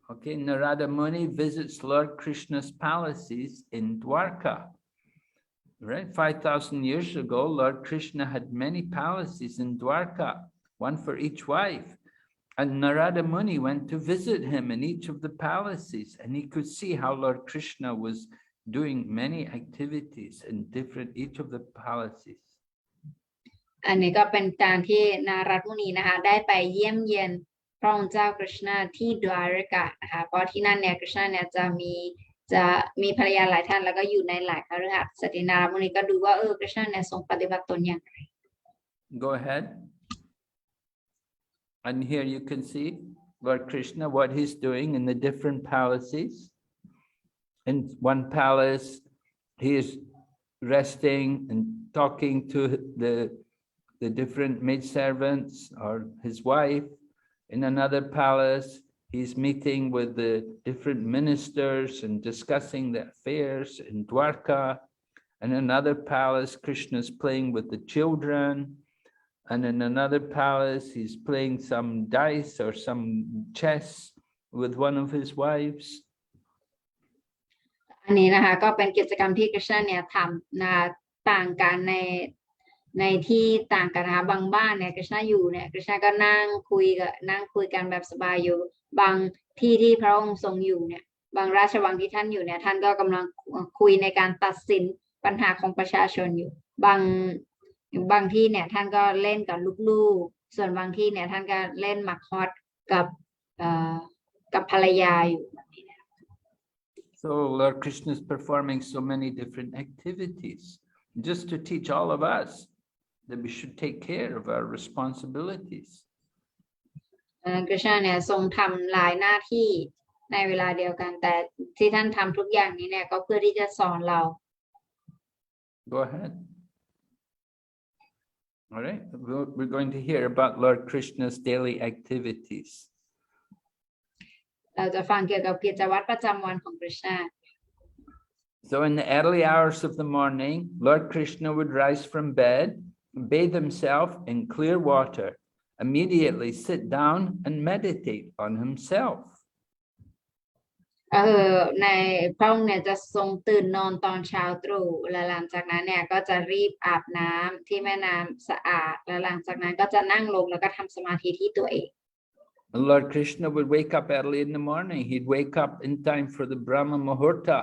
Okay, Narada Muni visits Lord Krishna's palaces in Dwarka. Right, 5,000 years ago, Lord Krishna had many palaces in Dwarka, one for each wife. And Narada Muni went to visit him in each of the palaces, and he could see how Lord Krishna was doing many activities in each of the palaces. อันนี้ก็เป็นการที่นารัตมุนีนะคะได้ไปเยี่ยมเยียนพระองค์เจ้ากฤษณะที่ดวารกะนะคะเพราะที่นั่นเนี่ยกฤษณะเนี่ยจะมีภรรยาหลายท่านแล้วก็อยู่ในหลายคฤหาสน์สตินารัตมุนีก็ดูว่ากฤษณะเนี่ยทรงปฏิบัติตนอย่างไร Go ahead. And here you can see Lord Krishna, what he's doing in the different palaces. In one palace, he is resting and talking to the different maidservants or his wife. In another palace, he's meeting with the different ministers and discussing the affairs in Dwarka. And in another palace, Krishna's playing with the children. And in another palace, he's playing some dice or some chess with one of his wives. อันนี้นะคะก็เป็นกิจกรรมที่กฤษณะเนี่ยทำนะต่างกันในที่ต่างกันนะคะบางบ้านเนี่ยกฤษณะอยู่เนี่ยกฤษณะก็นั่งคุยกันแบบสบายอยู่บางที่ที่พระองค์ทรงอยู่เนี่ยบางราชวังที่ท่านอยู่เนี่ยท่านก็กำลังคุยในการตัดสินปัญหาของประชาชนอยู่บางที่เนี่ยท่านก็เล่นกับลูกๆส่วนบางที่เนี่ยท่านก็เล่นหมากฮอตกับภรรยาอยู่ So Lord Krishna is performing so many different activities just to teach all of us that we should take care of our responsibilities. กฤษณะเนี่ยทรงทำหลายหน้าที่ในเวลาเดียวกันแต่ที่ท่านทำทุกอย่างนี้เนี่ยก็เพื่อที่จะสอนเรา Go ahead. All right, we're going to hear about Lord Krishna's daily activities. เราจะฟังเกี่ยวกับกิจวัตรประจำวันของกฤษณะ So in the early hours of the morning, Lord Krishna would rise from bed, bathe himself in clear water, immediately sit down and meditate on himself. ในพระองค์เนี่ยจะทรงตื่นนอนตอนเช้าตรู่และหลังจากนั้นเนี่ยก็จะรีบอาบน้ำที่แม่น้ำสะอาดและหลังจากนั้นก็จะนั่งลงแล้วก็ทำสมาธิที่ตัวเอง And Lord Krishna would wake up early in the morning. He'd wake up in time for the Brahma Muhurta,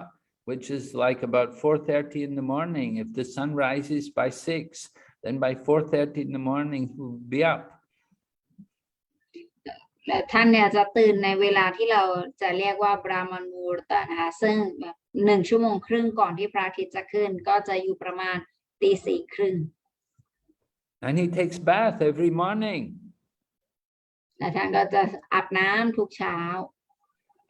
which is like about 4:30 in the morning. If the sun rises by 6, then by 4:30 in the morning, he will be up. และท่านเนี่ยจะตื่นในเวลาที่เราจะเรียกว่าบราหมณมูรตะนะคะซึ่งแบบ1 ชั่วโมงครึ่งก่อนที่พระอาทิตย์จะขึ้นก็จะอยู่ประมาณตี 4:30 And he takes bath every morning. และท่านก็จะอาบน้ำทุกเช้า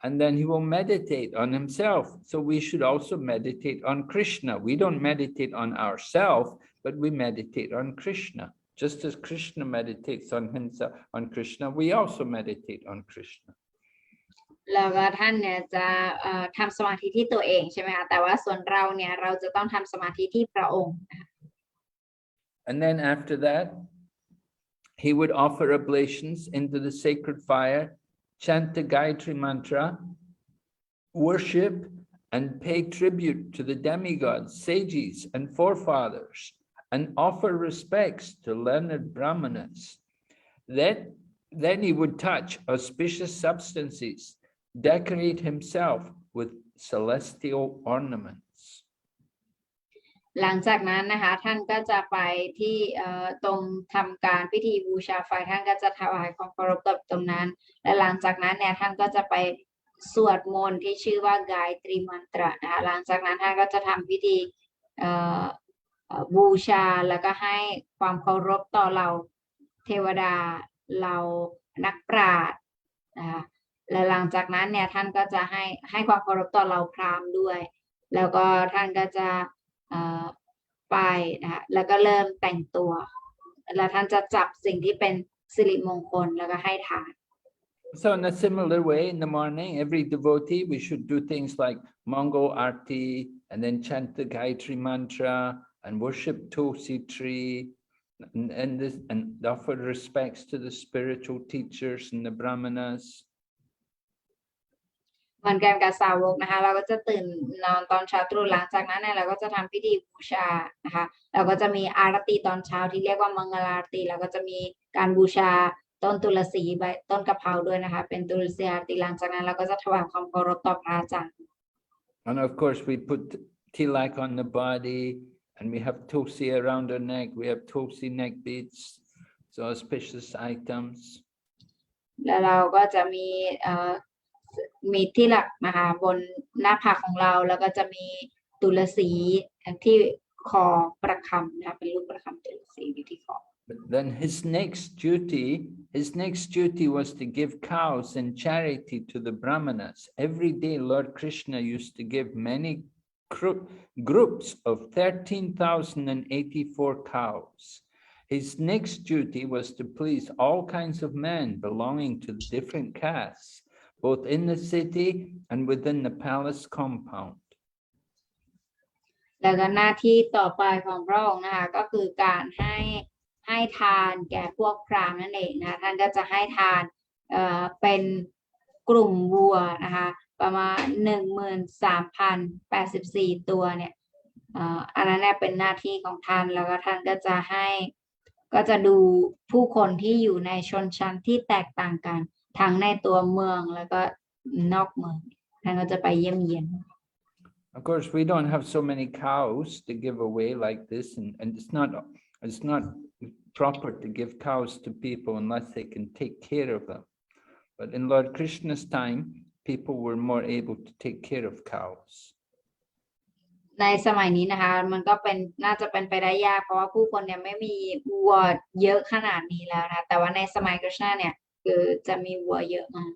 And then he will meditate on himself. So we should also meditate on Krishna. We don't meditate on ourselves, but we meditate on Krishna. Just as Krishna meditates on himself, on Krishna, we also meditate on Krishna. แล้วก็ท่านเนี่ยจะทำสมาธิที่ตัวเองใช่ไหมคะแต่ว่าส่วนเราเนี่ยเราจะต้องทำสมาธิที่พระองค์ And then after that, he would offer oblations into the sacred fire, chant the Gayatri mantra, worship and pay tribute to the demigods, sages and forefathers, and offer respects to learned brahmanas. Then he would touch auspicious substances, decorate himself with celestial ornaments. หลังจากนั้นนะคะท่านก็จะไปที่ตรงทำการพิธีบูชาไฟท่านก็จะถวายความเคารพกับตรงนั้นและหลังจากนั้นเนี่ยท่านก็จะไปสวดมนต์ที่ชื่อว่ากายตรีมันตระนะคะหลังจากนั้นท่านก็จะทำพิธีบูชาแล้วก็ให้ความเคารพต่อเราเทวดาเรานักปราชญ์นะคะและหลังจากนั้นเนี่ยท่านก็จะให้ความเคารพต่อเราพราหมณ์ด้วยแล้วก็ท่านก็จะไปนะคะแล้วก็เริ่มแต่งตัวแล้วท่านจะจับสิ่งที่เป็นสิริมงคลแล้วก็ให้ทาน So in a similar way, in the morning, every devotee, we should do things like Mongol Arti, and then chant the Gayatri mantra, and worship Tulsi tree, and offer respects to the spiritual teachers and the brahmanas. เหมือนกันกับสาวกนะคะเราก็จะตื่นนอนตอนเช้าตรู่หลังจากนั้นเนี่ยเราก็จะทำพิธีบูชานะคะเราก็จะมีอารตีตอนเช้าที่เรียกว่ามังกรอาารตีแล้วก็จะมีการบูชาต้นตุลสีใบต้นกะเพราด้วยนะคะเป็นตุลสีอาารตีหลังจากนั้นเราก็จะถวายความเคารพต่อพระอาจารย์ And of course we put tilak on the body and we have tulsi around our neck, we have tulsi neck beads, so auspicious items. แล้วเราก็จะมีมีที่หลักนะคะบนหน้าผากของเราแล้วก็จะมีตุลสีที่คอประคำนะคะเป็นรูปประคำตุลสีอยู่ที่คอ But then his next duty was to give cows in charity to the brahmanas. Every day Lord Krishna used to give many groups of 13,084 cows. His next duty was to please all kinds of men belonging to different castes, both in the city and within the palace compound. แล้วก็หน้าที่ต่อไปของพระองค์นะคะก็คือการให้ทานแก่พวกพราหมณ์นั่นเองนะคะท่านก็จะให้ทานเป็นกลุ่มวัวนะคะประมาณ 13,084 ตัวเนี่ยอันนั้นเนี่ยเป็นหน้าที่ของท่านแล้วก็ท่านก็จะดูผู้คนที่อยู่ในชนชั้นที่แตกต่างกันทั้งในตัวเมืองแล้วก็นอกเมืองท่านก็จะไปเยี่ยมเยียน Of course, we don't have so many cows to give away like this, and it's not proper to give cows to people unless they can take care of them. But in Lord Krishna's time, people were more able to take care of cows. ในสมัยนี้นะคะมันก็น่าจะเป็นไปได้ยากเพราะว่าผู้คนเนี่ยไม่มีวัวเยอะขนาดนี้แล้วนะแต่ว่าในสมัยกฤษณะเนี่ยคือจะมีวัวเยอะมาก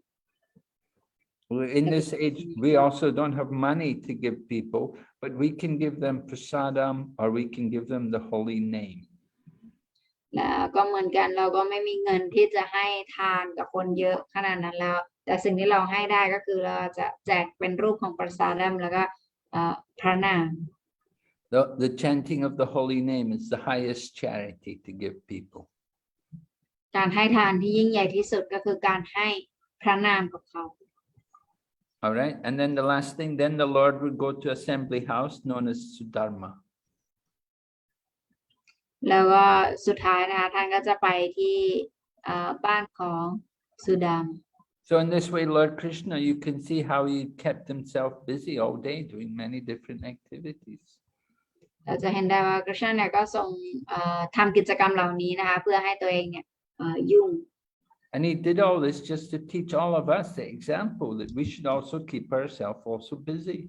In this age, we also don't have money to give people, but we can give them prasadam or we can give them the holy name. แล้วก็เหมือนกันเราก็ไม่มีเงินที่จะให้ทานกับคนเยอะขนาดนั้นแล้วแต่สิ่งที่เราให้ได้ก็คือเราจะแจกเป็นรูปของประสาดัมแล้วก็พระนาม The chanting of the holy name is the highest charity to give people. การให้ทานที่ยิ่งใหญ่ที่สุดก็คือการให้พระนามกับเขา All right, and then the last thing, then the Lord would go to assembly house known as Sudharma. แล้วก็สุดท้ายนะคะท่านก็จะไปที่บ้านของสุดาม So in this way, Lord Krishna, you can see how he kept himself busy all day doing many different activities. เราจะเห็นได้ว่ากฤษณะเนี่ยก็ทรงทำกิจกรรมเหล่านี้นะคะเพื่อให้ตัวเองเนี่ยยุ่ง And he did all this just to teach all of us the example that we should also keep ourselves also busy.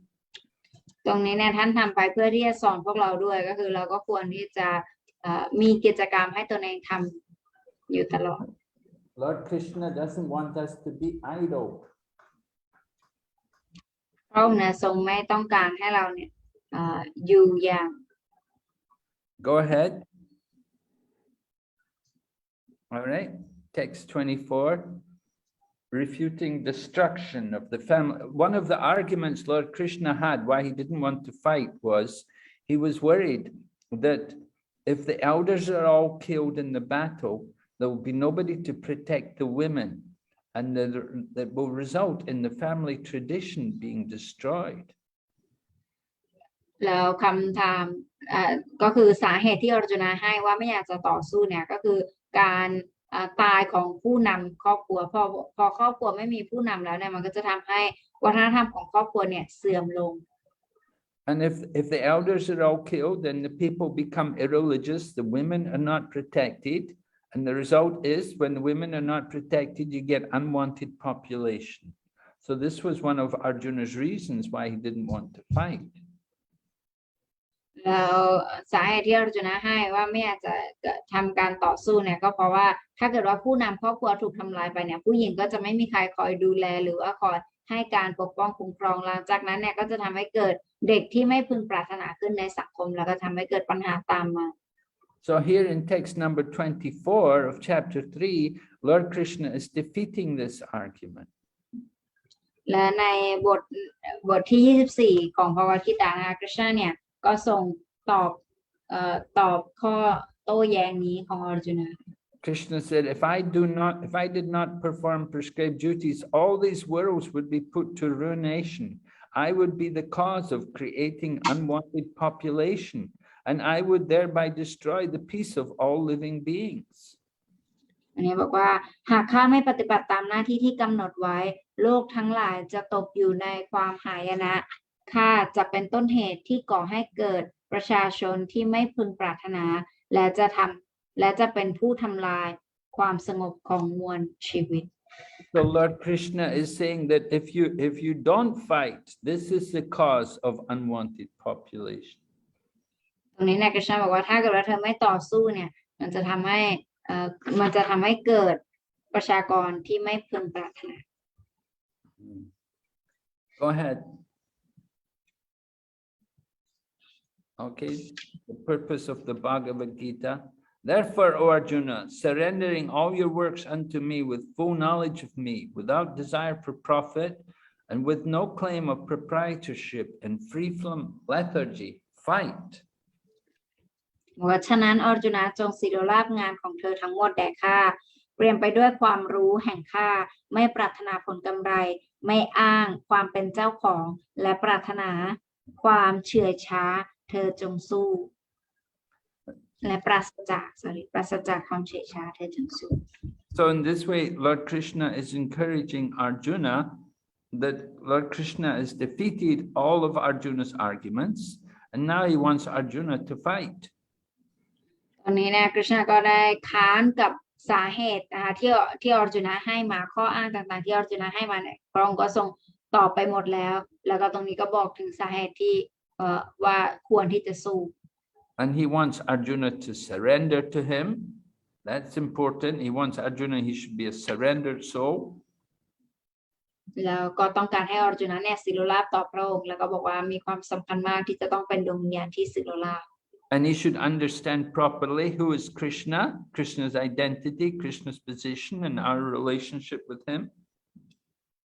ตรงนี้เนี่ยท่านทำไปเพื่อที่จะสอนพวกเราด้วยก็คือเราก็ควรที่จะมีกิจกรรมให้ตัวเองทำอยู่ตลอด Lord Krishna doesn't want us to be idle. พระองค์เนี่ยทรงไม่ต้องการให้เราเนี่ยอยู่อย่าง Go ahead. All right. Text 24, refuting destruction of the family. One of the arguments Lord Krishna had why he didn't want to fight was he was worried that if the elders are all killed in the battle, there will be nobody to protect the women, and that will result in the family tradition being destroyed. แล้วคำถามก็คือสาเหตุที่อรจุนาให้ว่าไม่อยากจะต่อสู้เนี่ยก็คือการตายของผู้นำครอบครัวพอครอบครัวไม่มีผู้นำแล้วเนี่ยมันก็จะทำให้วัฒนธรรมของครอบครัวเนี่ยเสื่อมลง And if the elders are all killed, then the people become irreligious, the women are not protected, and the result is when the women are not protected, you get unwanted population. So this was one of Arjuna's reasons why he didn't want to fight. แล้วสาเหตุที่อรจุนาให้ว่าไม่อยากจะทำการต่อสู้เนี่ยก็เพราะว่าถ้าเกิดว่าผู้นำครอบครัวถูกทำลายไปเนี่ยผู้หญิงก็จะไม่มีใครคอยดูแลหรือว่าคอยให้การปกป้องคุ้มครองหลังจากนั้นเนี่ยก็จะทำให้เกิดเด็กที่ไม่พึงปรารถนาขึ้นในสังคมแล้วก็ทำให้เกิดปัญหาตามมา So here in text number 24 of chapter 3, Lord Krishna is defeating this argument. และในบทที่24ของภาวกิตานะคะกฤษณะเนี่ยก็ทรงตอบ โต้แย้งนี้ของอร์จุนา Krishna said, if I did not perform prescribed duties, all these worlds would be put to ruination. I would be the cause of creating unwanted population, and I would thereby destroy the peace of all living beings. อันนี้บอกว่าหากข้าไม่ปฏิบัติตามหน้าที่ที่กำหนดไว้โลกทั้งหลายจะตกอยู่ในความหายนะข้าจะเป็นต้นเหตุที่ก่อให้เกิดประชาชนที่ไม่พึงปรารถนาและจะเป็นผู้ทำลายความสงบของมวลชีวิต So Lord Krishna is saying that if you don't fight, this is the cause of unwanted population. ตรงนี้นายกฤษณะบอกว่าถ้าเกิดว่าเธอไม่ต่อสู้เนี่ยมันจะทำให้เกิดประชากรที่ไม่พึงปรารถนา Go ahead. Okay, the purpose of the Bhagavad Gita. Therefore, O Arjuna, surrendering all your works unto me with full knowledge of me, without desire for profit, and with no claim of proprietorship, and free from lethargy, fight. ว่าฉะนั้นอร์จุนะจงศิโรราบงานของเธอทั้งหมดแด่ข้าเปลี่ยนไปด้วยความรู้แห่งข้าไม่ปรารถนาผลกำไรไม่อ้างความเป็นเจ้าของและปรารถนาความเฉื่อยช้าเธอจงสู้และปราศจากความเฉื่อยช้าเธอจงสู้ So in this way, Lord Krishna is encouraging Arjuna that Lord Krishna has defeated all of Arjuna's arguments, and now he wants Arjuna to fight. ตอนนี้นะกฤษณะก็ได้ค้านกับสาเหตุนะคะที่อร์จุนะให้มาข้ออ้างต่างๆที่อร์จุนะให้มาเนี่ยพระองค์ก็ทรงตอบไปหมดแล้วแล้วก็ตรงนี้ก็บอกถึงสาเหตุที่ว่าควรที่จะสู้ And he wants Arjuna to surrender to him. That's important. He wants Arjuna, he should be a surrendered soul. แล้วก็ต้องการให้อร์จุนะเนี่ยศิโรราบต่อพระองค์แล้วก็บอกว่ามีความสำคัญมากที่จะต้องเป็นดวงวิญญาณที่ศิโรราบ And he should understand properly who is Krishna, Krishna's identity, Krishna's position, and our relationship with him.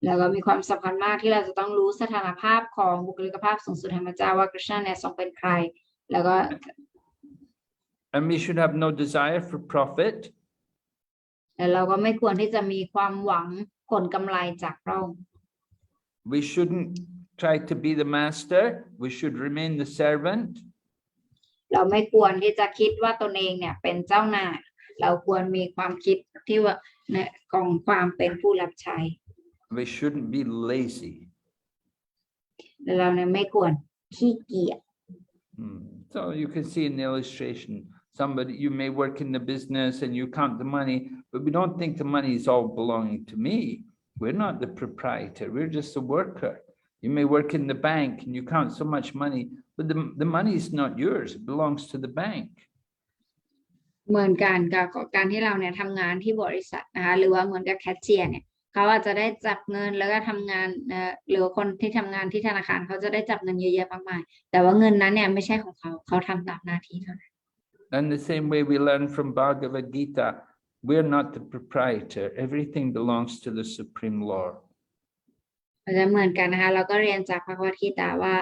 แล้วก็มีความสำคัญมากที่เราจะต้องรู้สถานภาพของบุคลิกภาพสูงสุดแห่งพระเจ้าว่าคริสต์เนี่ยทรงเป็นใครแล้วก็ And we should have no desire for profit. แล้วเราก็ไม่ควรที่จะมีความหวังผลกำไรจากพระองค์ We shouldn't try to be the master. We should remain the servant. เราไม่ควรที่จะคิดว่าตนเองเนี่ยเป็นเจ้านายเราควรมีความคิดที่ว่าเนี่ยของความเป็นผู้รับใช้ We shouldn't be lazy. เราเนี่ยไม่ควรขี้เกียจ So you can see in the illustration, you may work in the business and you count the money, but we don't think the money is all belonging to me. We're not the proprietor. We're just a worker. You may work in the bank and you count so much money, but the money is not yours. It belongs to the bank. เหมือนกันกับการที่เราเนี่ยทำงานที่บริษัทนะคะหรือว่าเหมือนกับแคชเชียร์เนี่ยเขาอาจจะได้จับเงินแล้วก็ทำงานหรือคนที่ทำงานที่ธนาคารเขาจะได้จับเงินเยอะๆมากมายแต่ว่าเงินนั้นเนี่ยไม่ใช่ของเขาทำตามหน้าที่เท่านั้น And the same way we learn from Bhagavad Gita, we're not the proprietor. Everything belongs to the Supreme Lord. จะเหมือนกันนะคะเราก็เรียนจากพระคัมภีร์ตาว่า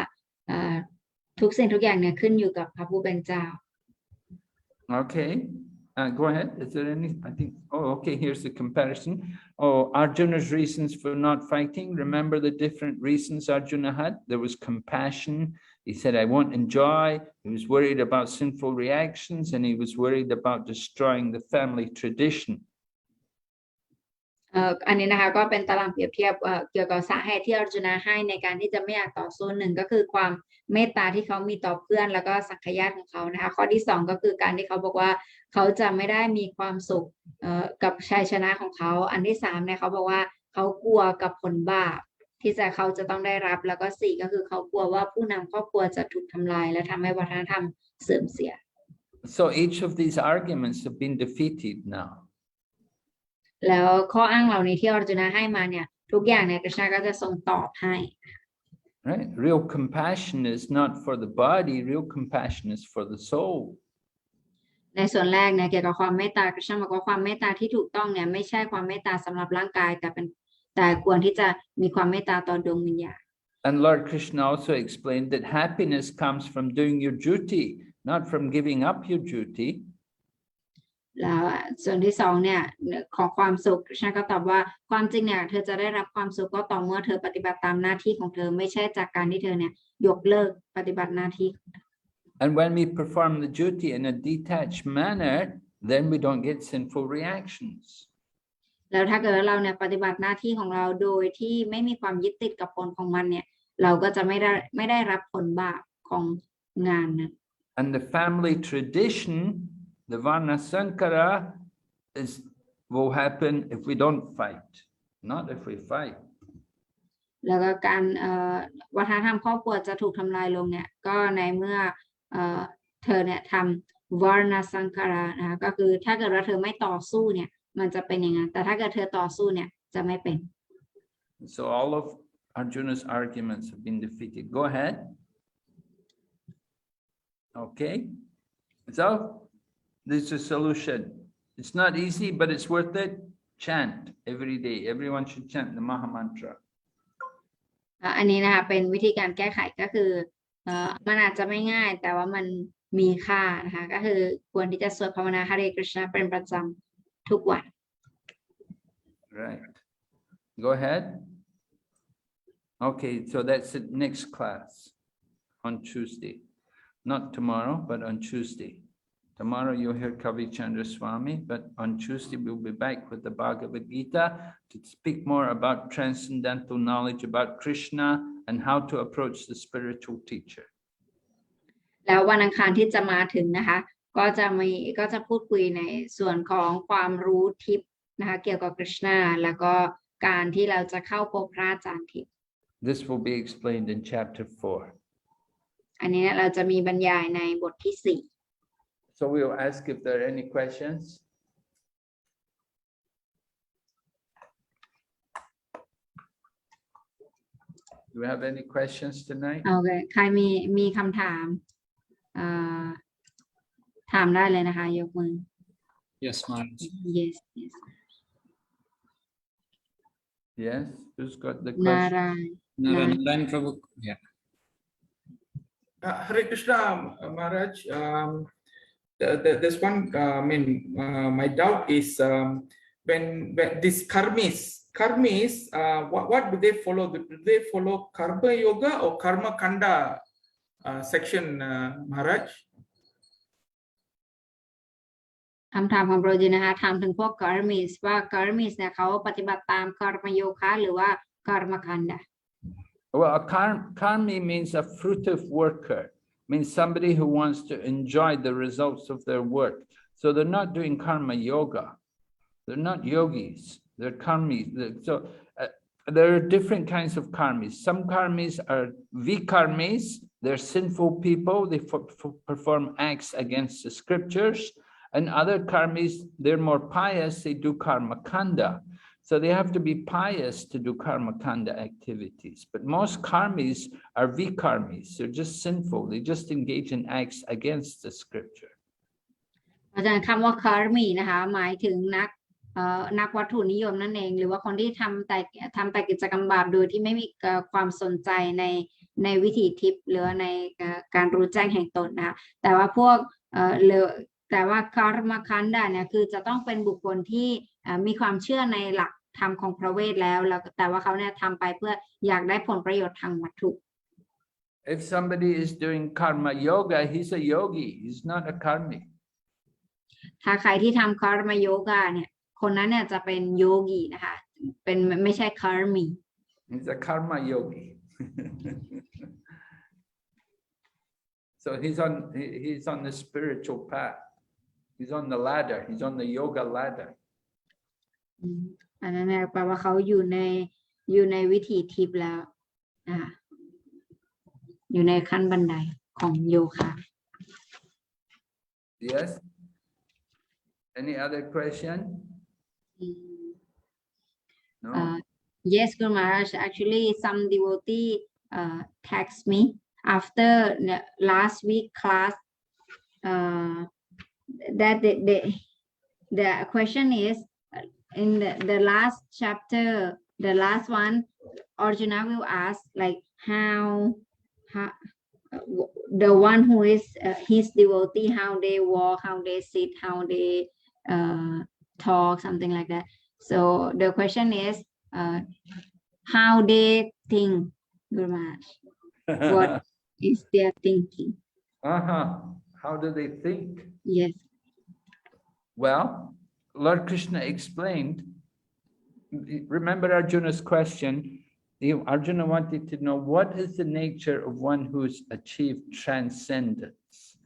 ทุกสิ่งทุกอย่างเนี่ยขึ้นอยู่กับพระผู้เป็นเจ้า Okay, go ahead. Is there any? I think. Oh, okay. Here's the comparison. Oh, Arjuna's reasons for not fighting. Remember the different reasons Arjuna had. There was compassion. He said, "I won't enjoy." He was worried about sinful reactions, and he was worried about destroying the family tradition. อันนี้นะคะก็เป็นตารางเปรียบเทียบเกี่ยวกับสาเหตุที่อร์จุนาให้ในการที่จะไม่อยากต่อสู้หนึ่งก็คือความเมตตาที่เขามีต่อเพื่อนแล้วก็สังคญาติของเขานะคะข้อที่สองก็คือการที่เขาบอกว่าเขาจะไม่ได้มีความสุขกับชัยชนะของเขาอันที่สามเนี่ยเขาบอกว่าเขากลัวกับผลบาปที่เขาจะต้องได้รับแล้วก็สี่ก็คือเขากลัวว่าผู้นำครอบครัวจะถูกทำลายและทำให้วัฒนธรรมเสื่อมเสีย So each of these arguments have been defeated now. แล้วข้ออ้างเหล่านี้ที่อร์จุนาให้มาเนี่ยทุกอย่างเนี่ยกฤษณะก็จะทรงตอบให้ Right? Real compassion is not for the body. Real compassion is for the soul. ในส่วนแรกเนี่ยเกี่ยวกับความเมตตากฤษณะบอกว่าความเมตตาที่ถูกต้องเนี่ยไม่ใช่ความเมตตาสำหรับร่างกายแต่ควรที่จะมีความเมตตาต่อดวงวิญญาณ And Lord Krishna also explained that happiness comes from doing your duty, not from giving up your duty. แล้วส่วนที่สองเนี่ยของความสุขคริชนาก็ตอบว่าความจริงเนี่ยเธอจะได้รับความสุขก็ต่อเมื่อเธอปฏิบัติตามหน้าที่ของเธอไม่ใช่จากการที่เธอเนี่ยยกเลิกปฏิบัติหน้าที่ And when we perform the duty in a detached manner, then we don't get sinful reactions. แล้วถ้าเกิดเราเนี่ยปฏิบัติหน้าที่ของเราโดยที่ไม่มีความยึดติดกับผลของมันเนี่ยเราก็จะไม่ได้รับผลบาปของงานนั้น And the family tradition, the Varna Sankara, will happen if we don't fight, not if we fight. แล้วก็การวัฒนธรรมครอบครัวจะถูกทำลายลงเนี่ยก็ในเมื่อเธอเนี่ยทำวาร์นาสังคารานะคะก็คือถ้าเกิดว่าเธอไม่ต่อสู้เนี่ยมันจะเป็นอย่างนั้นแต่ถ้าเกิดเธอต่อสู้เนี่ยจะไม่เป็น So all of Arjuna's arguments have been defeated. Go ahead. Okay. So there's a solution. It's not easy, but it's worth it. Chant every day. Everyone should chant the Maha Mantra. อันนี้นะคะเป็นวิธีการแก้ไขก็คือมันอาจจะไม่ง่ายแต่ว่ามันมีค่านะคะก็คือควรที่จะสวดภาวนา Hare Krishna เป็นประจำทุกวัน Right. Go ahead. Okay, so that's the next class on Tuesday. Not tomorrow, but on Tuesday. Tomorrow you'll hear Kavi Chandra Swami, but on Tuesday we'll be back with the Bhagavad Gita to speak more about transcendental knowledge about Krishna and how to approach the spiritual teacher. แล้ววันอังคารที่จะมาถึงนะคะก็จะพูดคุยในส่วนของความรู้ทิพย์นะคะเกี่ยวกับ Krishna แล้วก็การที่เราจะเข้าพบพระอาจารย์ทิพย์ This will be explained in chapter 4. อันนี้เราจะมีบรรยายในบทที่4 So we'll ask if there are any questions. Do we have any questions tonight? โอเคใครมีคำถามถามได้เลยนะคะยกมือ Yes, Maharaj. yes Yes, who's got the นา question? ราย Narayan Prabhu. Yeah. Hare Krishna, Maharaj. There's one. My doubt is when these karmis, what do they follow? Do they follow karma yoga or karma kanda section, Maharaj? คำถามของโปรจินะคะถามถึงพวก karmis ว่า karmis เนี่ยเขาปฏิบัติตาม karma yoga หรือว่า karma kanda Well, karmi means a fruitive worker, means somebody who wants to enjoy the results of their work. So they're not doing karma yoga. They're not yogis. They're karmis. So there are different kinds of karmis. Some karmis are vikarmis. They're sinful people. They perform acts against the scriptures. And other karmis, they're more pious. They do karma kanda. So they have to be pious to do karma kanda activities. But most karmis are vikarmis. They're just sinful. They just engage in acts against the scripture. อาจารย์คำว่า karmi นะคะหมายถึงนักวัตถุนิยมนั่นเองหรือว่าคนที่ทำแต่กิจกรรมบาปโดยที่ไม่มีความสนใจในวิถีทิพย์หรือในการรู้แจ้งแห่งตนนะคะแต่ว่าkarma kanda เนี่ยคือจะต้องเป็นบุคคลที่มีความเชื่อในหลักธรรมของพระเวทแล้วแต่ว่าเขาเนี่ยทำไปเพื่ออยากได้ผลประโยชน์ทางวัตถุ If somebody is doing karma yoga, he's a yogi. He's not a karmi. ถ้าใครที่ทำ karma yoga เนี่ยคนนั้นเนี่ยจะเป็นโยกีนะคะเป็นไม่ใช่ karmi He's a karma yogi. So he's on the spiritual path. He's on the ladder. He's on the yoga ladder. อันนั้นเนี่ยแปลว่าเขาอยู่ในวิถีทิพย์แล้วนะคะอยู่ในขั้นบันไดของโยคะ Yes? Any other question? No? Yes, Guru Maharaj. Actually, some devotee text me after the last week class. That the question is in the last chapter, the last one, Arjuna will ask like how the one who is his devotee, how they walk, how they sit, how they talk, something like that. So the question is, how they think, Guru Maharaj? What is their thinking? How do they think? Yes. Well, Lord Krishna explained. Remember Arjuna's question? Arjuna wanted to know what is the nature of one who's achieved transcendence.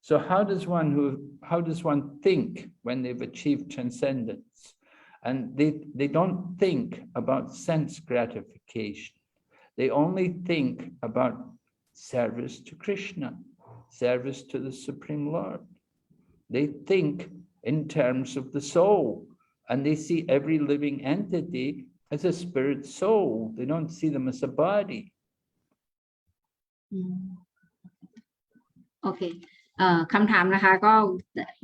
So how does one think when they've achieved transcendence? And they don't think about sense gratification. They only think about service to Krishna, service to the Supreme Lord. They think in terms of the soul, and they see every living entity as a spirit soul. They don't see them as a body. โอเคคำถามนะคะก็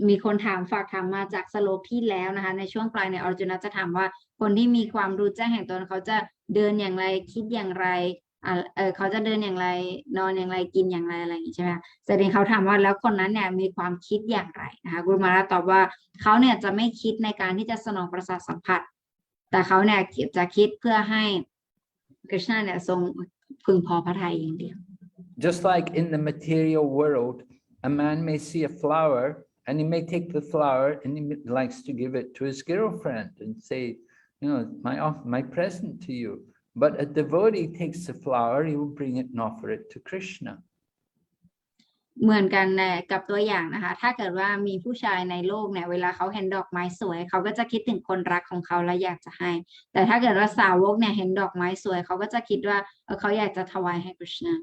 มีคนถามฝากถามมาจากสโลกที่แล้วนะคะในช่วงปลายเนี่ยอรจุนจะถามว่าคนที่มีความรู้แจ้งแห่งตนเขาจะเดินอย่างไรคิดอย่างไรเขาจะเดินอย่างไรนอนอย่างไรกินอย่างไรอะไรอย่างนี้ใช่ไหมแสดงเขาถามว่าแล้วคนนั้นเนี่ยมีความคิดอย่างไรนะคะกุรุมาราตอบว่าเขาเนี่ยจะไม่คิดในการที่จะสนองประสาทสัมผัสแต่เขาเนี่ยจะคิดเพื่อให้กฤษณะเนี่ยทรงพึงพอพระทัยอย่างเดียว Just like in the material world, a man may see a flower and he may take the flower and he likes to give it to his girlfriend and say, you know, my present to you. But a devotee takes the flower, he will bring it and offer it to Krishna. เหมือนกันกับตัวอย่างนะคะถ้าเกิดว่ามีผู้ชายในโลกเนี่ยเวลาเขาเห็นดอกไม้สวยเขาก็จะคิดถึงคนรักของเขาและอยากจะให้แต่ถ้าเกิดว่าสาวกเนี่ยเห็นดอกไม้สวยเขาก็จะคิดว่าเขาอยากจะถวายให้กฤษณะ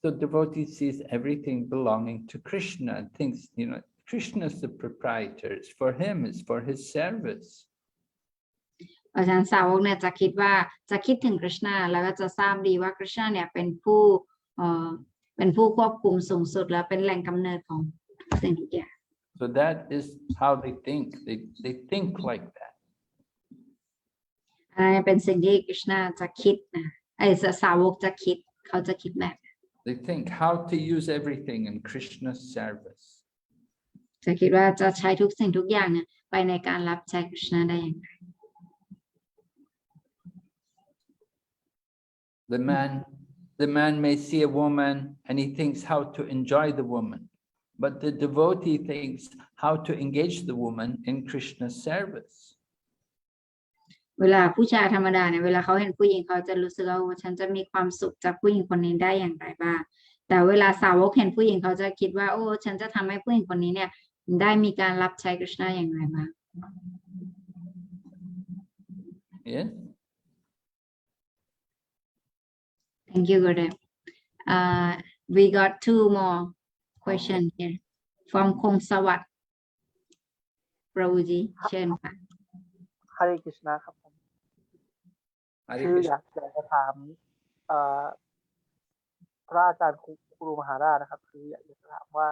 So devotee sees everything belonging to Krishna and thinks, you know, Krishna is the proprietor. It's for him. It's for his service. เพราะฉะนั้นสาวกเนี่ยจะคิดว่าจะคิดถึงกฤษณะแล้วก็จะทราบดีว่ากฤษณะเนี่ยเป็นผู้ควบคุมสูงสุดและเป็นแหล่งกำเนิดของสิ่งทุกอย่าง So that is how they think. They think like that. อันนี้เป็นสิ่งที่กฤษณะจะคิดนะสาวกจะคิดเขาจะคิดแบบ They think how to use everything in Krishna's service. จะคิดว่าจะใช้ทุกสิ่งทุกอย่างเนี่ยไปในการรับใช้กฤษณะได้อย่างไร The man may see a woman and he thinks how to enjoy the woman, but the devotee thinks how to engage the woman in Krishna's service. เวลาผู้ชายธรรมดาเนี่ยเวลาเขาเห็นผู้หญิงเขาจะรู้สึกว่าฉันจะมีความสุขจากผู้หญิงคนนี้ได้อย่างไรบ้างแต่เวลาสาวกเห็นผู้หญิงเขาจะคิดว่าฉันจะทำให้ผู้หญิงคนนี้เนี่ยได้มีการรับใช้กฤษณะอย่างไรบ้าง Yes. Thank you, Gurudev. We got two more questions here from Kong Sawat. Prabhuji, เชิญค่ะ Hare Krishna ครับผม Hare คือ Krishna. อยากจะถามพระอาจารย์ครูมหาราชนะครับคืออยากจะถามว่า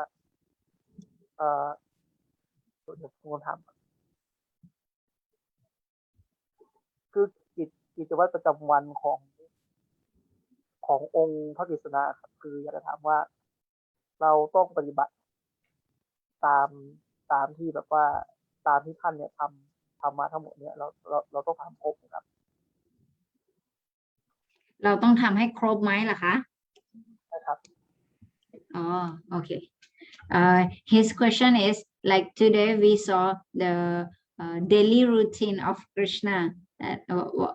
เดี๋ยวผมถามคือกิจวัตรประจำวันขององค์พระกฤษณะครับคืออยากจะถามว่าเราต้องปฏิบัติตามที่แบบว่าตามที่ท่านเนี่ยทำมาทั้งหมดเนี่ยเราต้องทำครบครับ เราต้องทำให้ครบไหมล่ะคะ ใช่ครับ Oh, okay. His question is like today we saw the daily routine of Krishna.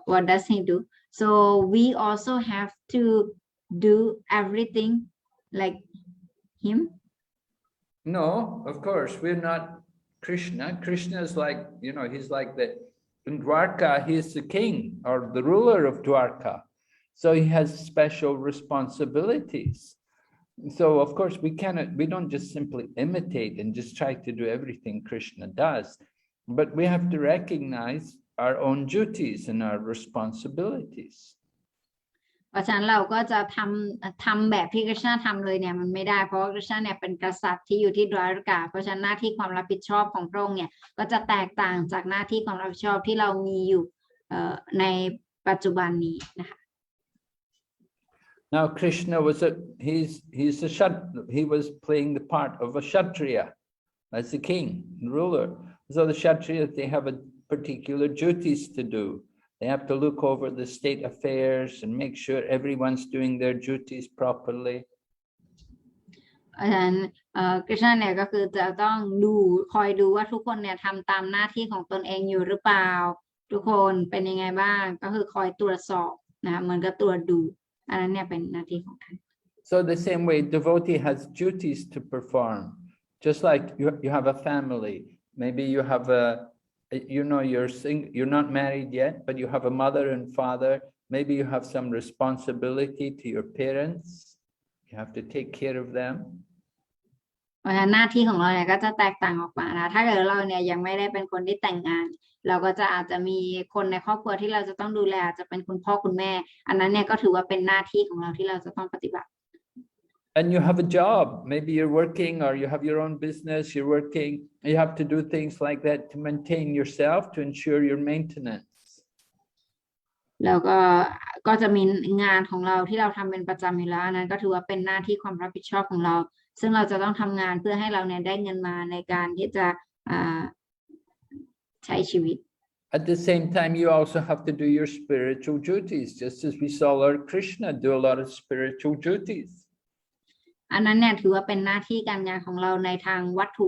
What does he do? So we also have to do everything like him. No, of course, we're not Krishna. Krishna is like, you know, he's like in Dwarka, he's the king or the ruler of Dwarka. So he has special responsibilities. So of course we don't just simply imitate and just try to do everything Krishna does, but we have to recognize our own duties and our responsibilities. เพราะฉะนั้นเราก็จะทำแบบที่กฤษณะทำเลยเนี่ยมันไม่ได้เพราะว่ากฤษณะเนี่ยเป็นกษัตริย์ที่อยู่ที่ดวารกาเพราะฉะนั้นหน้าที่ความรับผิดชอบของพระองค์เนี่ยก็จะแตกต่างจากหน้าที่ความรับผิดชอบที่เรามีอยู่ในปัจจุบันนี้นะคะ Now Krishna was he was playing the part of a Kshatriya. as the king, ruler. So the Kshatriyas, they have a particular duties to do. They have to look over the state affairs and make sure everyone's doing their duties properly. เพราะฉะนั้นกฤษณะเนี่ยก็คือจะต้องคอยดูว่าทุกคนเนี่ยทำตามหน้าที่ของตนเองอยู่หรือเปล่าทุกคนเป็นยังไงบ้างก็คือคอยตรวจสอบนะคะเหมือนกับตรวจดูอันนั้นเนี่ยเป็นหน้าที่ของท่าน So the same way, devotee has duties to perform, just like you have a family. Maybe you have you're not married yet, but you have a mother and father. Maybe you have some responsibility to your parents. You have to take care of them. เพราะฉะนั้นหน้าที่ของเราเนี่ยก็จะแตกต่างออกมานะถ้าเกิดเราเนี่ยยังไม่ได้เป็นคนที่แต่งงาน เราก็จะอาจจะมีคนในครอบครัวที่เราจะต้องดูแลอาจจะเป็นคุณพ่อคุณแม่ อันนั้นเนี่ยก็ถือว่าเป็นหน้าที่ของเราที่เราจะต้องปฏิบัติ And you have a job. Maybe you're working or you have your own business. You're working. You have to do things like that to maintain yourself, to ensure your maintenance. แล้วก็จะมีงานของเราที่เราทำเป็นประจำอยู่แล้วอันนั้นก็ถือว่าเป็นหน้าที่ความรับผิดชอบของเรา ซึ่งเราจะต้องทำงานเพื่อให้เราเนี่ยได้เงินมาในการที่จะใช้ชีวิต At the same time, you also have to do your spiritual duties, just as we saw Lord Krishna do a lot of spiritual duties. อันนั้นเนี่ยถือว่าเป็นหน้าที่การงานของเราในทางวัตถุ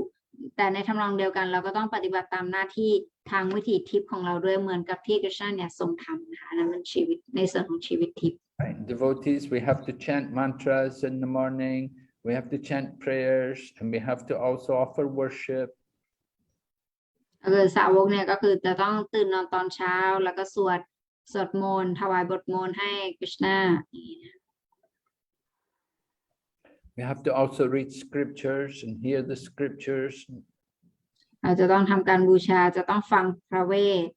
แต่ในทำนองเดียวกันเราก็ต้องปฏิบัติตามหน้าที่ทางวิถีทิพย์ของเราด้วยเหมือนกับที่กฤษณะเนี่ยทรงทำนะคะนั่นเป็นชีวิตในส่วนของชีวิตทิพย์ Right. Devotees, we have to chant mantras in the morning. We have to chant prayers, and we have to also offer worship. สาวกเนี่ยก็คือจะต้องตื่นนอนตอนเช้าแล้วก็สวดมนต์ถวายบทมนต์ให้กฤษณะ We have to also read scriptures and hear the scriptures. เราจะต้องทำการบูชาจะต้องฟังพระเวท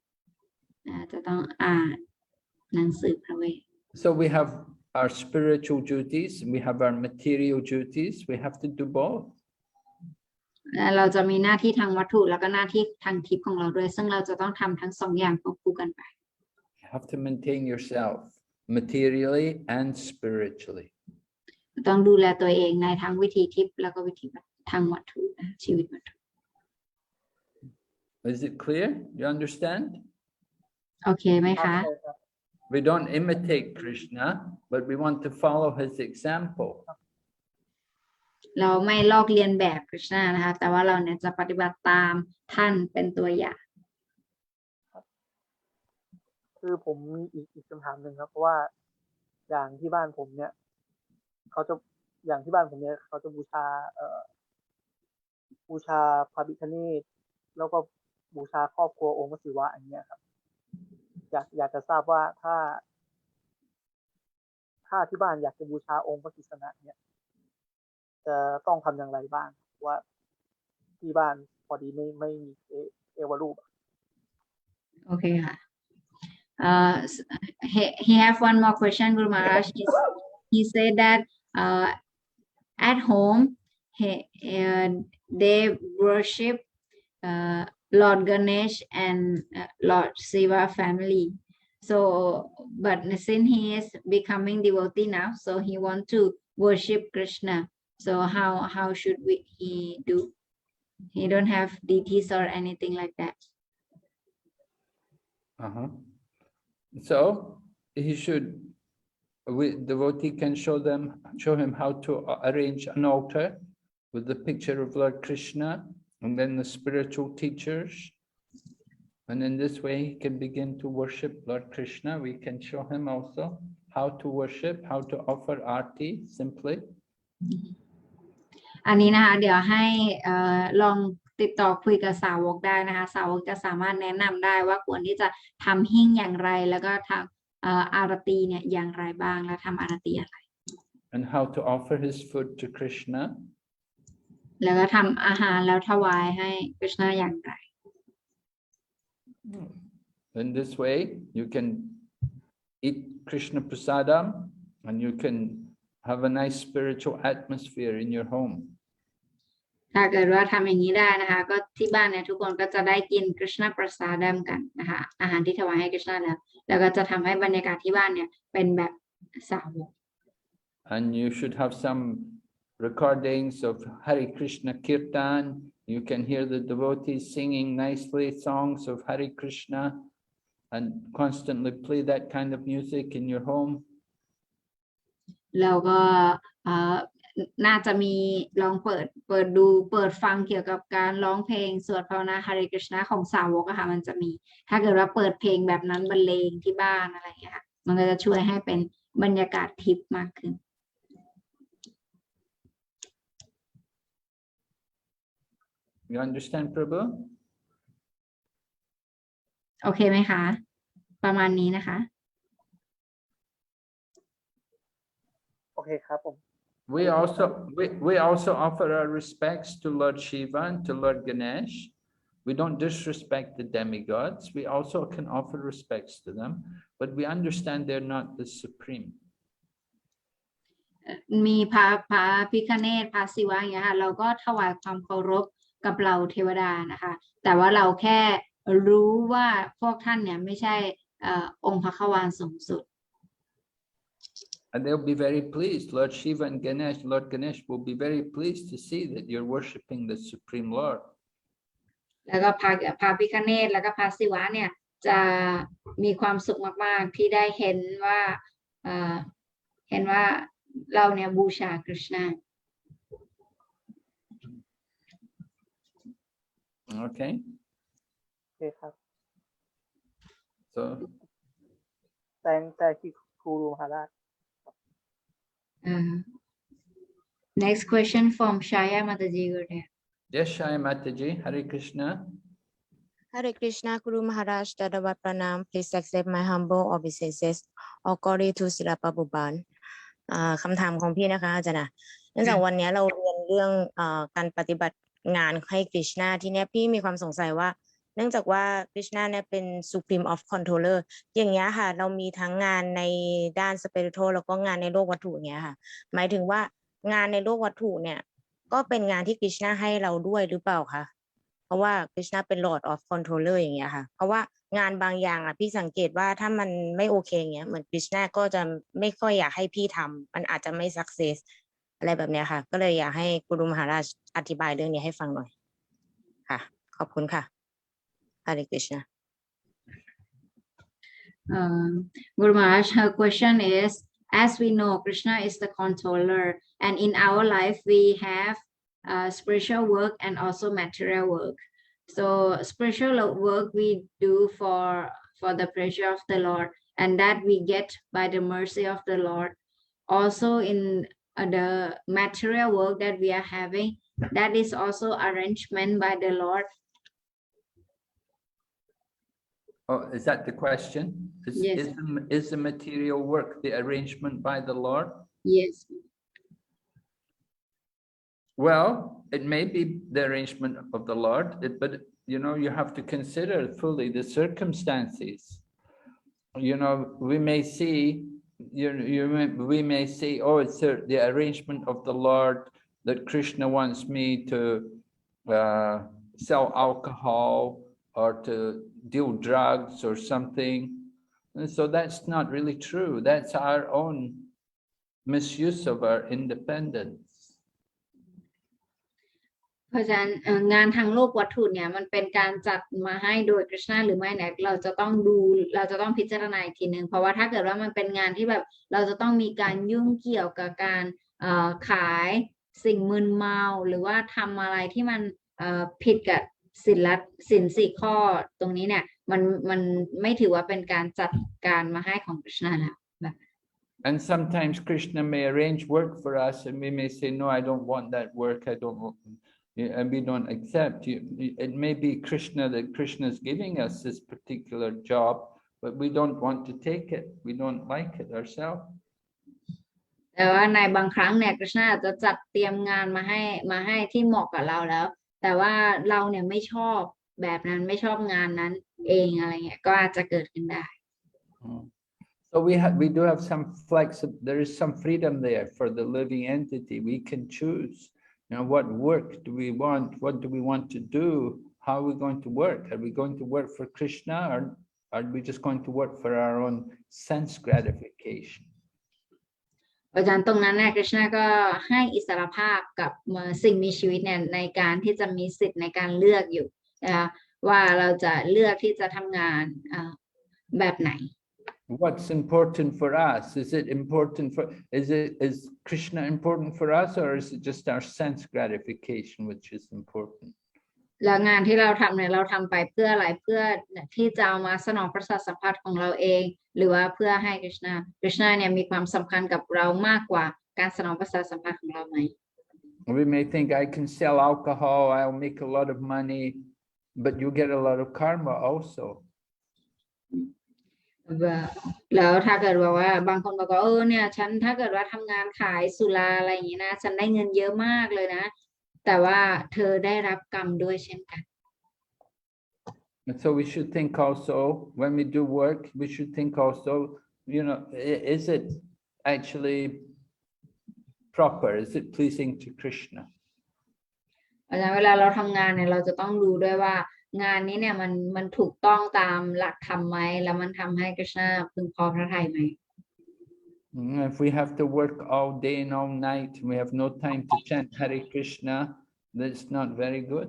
จะต้องอ่านหนังสือพระเวท So we have our spiritual duties and we have our material duties. We have to do both. เราจะมีหน้าที่ทางวัตถุแล้วก็หน้าที่ทางทิพย์ของเราด้วยซึ่งเราจะต้องทำทั้งสองอย่างควบคู่กันไป You have to maintain yourself materially and spiritually. ต้องดูแลตัวเองในทางวิถีทิพย์แล้วก็วิถีทางวัตถุชีวิตวัตถุ Is it clear? You understand? โอเคไหมคะ We don't imitate Krishna, but we want to follow his example. เราไม่ลอกเลียนแบบกฤษณะนะคะแต่ว่าเราเนี่ยจะปฏิบัติตามท่านเป็นตัวอย่าง คือผมมีอีกคำถามหนึ่งครับเพราะว่าอย่างที่บ้านผมเนี่ยเขาจะบูชาพระพิฆเนศแล้วก็บูชาครอบครัวองค์พระศิวะอันเนี้ยครับอยากจะทราบว่าถ้าที่บ้านอยากจะบูชาองค์พระกฤษณะเนี่ยจะต้องทำอย่างไรบ้างว่าที่บ้านพอดีไม่มีเอวรูป โอเคค่ะhe have one more question Guru Maharaj he said that at home they worship Lord Ganesh and Lord Shiva family so but since he is becoming devotee now so he want to worship Krishna so how should he do he don't have deities or anything like that So he should, devotee can show him how to arrange an altar with the picture of Lord Krishna and then the spiritual teachers. And in this way he can begin to worship Lord Krishna. We can show him also how to worship, how to offer arti simply. อันนี้นะคะเดี๋ยวให้ลองติดต่อคุยกับสาวกได้นะคะสาวกจะสามารถแนะนำได้ว่าควรที่จะทำหิ้งอย่างไรแล้วก็ทำอารตีเนี่ยอย่างไรบ้างแล้วทำอารตีอะไร And how to offer his food to Krishna. แล้วก็ทำอาหารแล้วถวายให้กฤษณะอย่างไร In this way you can eat Krishna prasadam and you can have a nice spiritual atmosphere in your home. ถ้าเกิดว่าทำอย่างนี้ได้นะคะก็ที่บ้านเนี่ยทุกคนก็จะได้กินกฤษณประสาดัมกันนะคะอาหารที่ถวายให้กฤษณะแล้วก็จะทำให้บรรยากาศที่บ้านเนี่ยเป็นแบบสาวก And you should have some recordings of Hare Krishna Kirtan. You can hear the devotees singing nicely songs of Hare Krishna and constantly play that kind of music in your home. เราก็น่าจะมีลองเปิดดูเปิดฟังเกี่ยวกับการร้องเพลงสวดภาวนา Hare Krishna ของสาวกอะค่ะมันจะมีถ้าเกิดว่าเปิดเพลงแบบนั้นบรรเลงที่บ้านอะไรอย่างเงี้ยค่ะมันก็จะช่วยให้เป็นบรรยากาศทิพย์มากขึ้น You understand, Prabhu? โอเคไหมคะ ประมาณนี้นะคะ โอเคครับผม We also offer our respects to Lord Shiva and to Lord Ganesh. We don't disrespect the demigods. We also can offer respects to them, but we understand they're not the supreme. มีพระพิฆเนศพระศิวะอย่างเงี้ยค่ะเราก็ถวายความเคารพกับเราเทวดานะคะแต่ว่าเราแค่รู้ว่าพวกท่านเนี่ยไม่ใช่องค์พระขวานสูงสุด And they'll be very pleased. Lord Shiva and Ganesh, Lord Ganesh will be very pleased to see that you're worshipping the Supreme Lord. แล้วก็พระพิฆเนศแล้วก็พระศิวะเนี่ยจะมีความสุขมากๆที่ได้เห็นว่าเราเนี่ยบูชากฤษณา Okay. โอเคครับ So thank you Guru Maharaj. Next question from Shaya Mataji Gurdea. yes, Shaya Mataji, Hare Krishna. Hare Krishna, Guru Maharaj, Dadavat Pranam. Please accept my humble obeisances. All glory to Srila Prabhupada. คำถามของพี่นะคะอาจารย์นะเนื่องจากวันนี้เราเรียนเรื่องการปฏิบัติงานให้กฤษณาที่เนี้ยพี่มีความสงสัยว่าเนื่องจากว่ากฤษณาเนี่ยเป็น Supreme of Controller อย่างเงี้ยค่ะเรามีทั้งงานในด้าน Spiritual แล้วก็งานในโลกวัตถุเงี้ยค่ะหมายถึงว่างานในโลกวัตถุเนี่ยก็เป็นงานที่กฤษณาให้เราด้วยหรือเปล่าคะเพราะว่ากฤษณาเป็น Lord of Controller อย่างเงี้ยค่ะเพราะว่างานบางอย่างพี่สังเกตว่าถ้ามันไม่โอเคอย่างเงี้ยเหมือนกฤษณาก็จะไม่ค่อยอยากให้พี่ทำมันอาจจะไม่ success อะไรแบบเนี้ยค่ะก็เลยอยากให้กุรุมหาราชอธิบายเรื่องนี้ให้ฟังหน่อยค่ะขอบคุณค่ะ Hare Krishna. Guru Maharaj, her question is, as we know, Krishna is the controller, and in our life we have spiritual work and also material work. So spiritual work we do for the pleasure of the Lord, and that we get by the mercy of the Lord. Also in the material work that we are having, that is also arrangement by the Lord. Oh, is that the question? Yes. Is the material work the arrangement by the Lord? Yes. Well, it may be the arrangement of the Lord, but you know, you have to consider fully the circumstances. You know, we may see, we may say, oh, it's the arrangement of the Lord that Krishna wants me to sell alcohol or to deal drugs or something. And so that's not really true. That's our own misuse of our independence. เพราะฉะนั้นงานทางโลกวัตถุเนี่ยมันเป็นการจัดมาให้โดยกฤษณาหรือไม่เนี่ยเราจะต้องพิจารณาอีกทีหนึ่งเพราะว่าถ้าเกิดว่ามันเป็นงานที่แบบเราจะต้องมีการยุ่งเกี่ยวกับการขายสิ่งมึนเมาหรือว่าทำอะไรที่มันผิดกับศีล4ข้อตรงนี้เนี่ยมันไม่ถือว่าเป็นการจัดการมาให้ของกฤษณาแล้ว And sometimes Krishna may arrange work for us and we may say, no, I don't want that work. I don't want, and we don't accept. It may be that Krishna is giving us this particular job, but we don't want to take it. We don't like it ourselves. แต่ว่าในบางครั้งเนี่ยกฤษณาจะจัดเตรียมงานมาให้ที่เหมาะกับเราแล้วแต่ว่าเราเนี่ยไม่ชอบแบบนั้นไม่ชอบงานนั้นเองอะไรเงี้ยก็อาจจะเกิดขึ้นได้ So we do have some there is some freedom there for the living entity. We can choose, you know, what work do we want? What do we want to do? How are we going to work? Are we going to work for Krishna or are we just going to work for our own sense gratification? อาจารย์ตรงนั้นเนี่ยกฤษณะก็ให้อิสรภาพกับสิ่งมีชีวิตเนี่ยในการที่จะมีสิทธิ์ในการเลือกอยู่นะคะว่าเราจะเลือกที่จะทำงานแบบไหน What's important for us? Is Krishna important for us, or is it just our sense gratification which is important? แล้วงานที่เราทำเนี่ยเราทำไปเพื่ออะไรเพื่อที่จะเอามาสนองประสาทสัมผัสของเราเอง หรือว่าเพื่อให้กฤษณะเนี่ยมีความสำคัญกับเรามากกว่าการสนองประสาทสัมผัสของเราไหม We may think I can sell alcohol, I'll make a lot of money, but you get a lot of karma also. แล้วถ้าเกิดว่าบางคนบอกว่าเนี่ยฉันถ้าเกิดว่าทำงานขายสุราอะไรอย่างนี้นะฉันได้เงินเยอะมากเลยนะแต่ว่าเธอได้รับกรรมด้วยเช่นกัน And so we should think also, when we do work, we should think also, is it actually proper? Is it pleasing to Krishna? เพราะฉะนั้นเวลาเราทำงานเนี่ยเราจะต้องรู้ด้วยว่างานนี้เนี่ยมันถูกต้องตามหลักธรรมไหมแล้วมันทำให้กฤษณะพึงพอพระทัยไหม If we have to work all day and all night, and we have no time to chant Hare Krishna, that's not very good.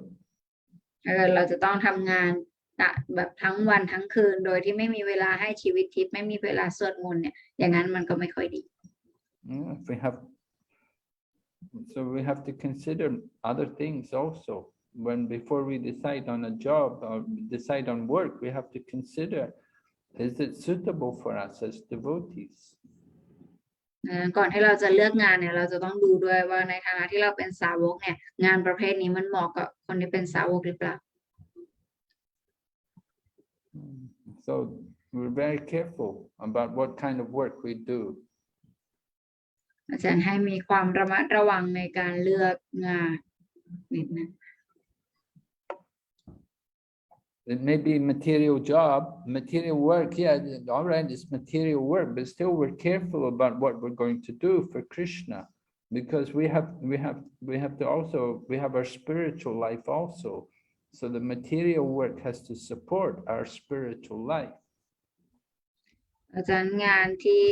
เราจะต้องทำงานแบบทั้งวันทั้งคืนโดยที่ไม่มีเวลาให้ชีวิตทิพย์ไม่มีเวลาสวดมนต์เนี่ยอย่างนั้นมันก็ไม่ค่อยดี So we have to consider other things also. Before we decide on a job or decide on work, we have to consider, is it suitable for us as devotees? ก่อนที่เราจะเลือกงานเนี่ยเราจะต้องดูด้วยว่าในฐานะที่เราเป็นสาวกเนี่ยงานประเภทนี้มันเหมาะกับคนที่เป็นสาวกหรือเปล่า So we're very careful about what kind of work we do. อาจารย์ให้มีความระมัดระวังในการเลือกงานนิดนึง It may be material job, material work. Yeah, all right, it's material work, but still we're careful about what we're going to do for Krishna, because we have to also, we have our spiritual life also. So the material work has to support our spiritual life. อาจารย์งานที่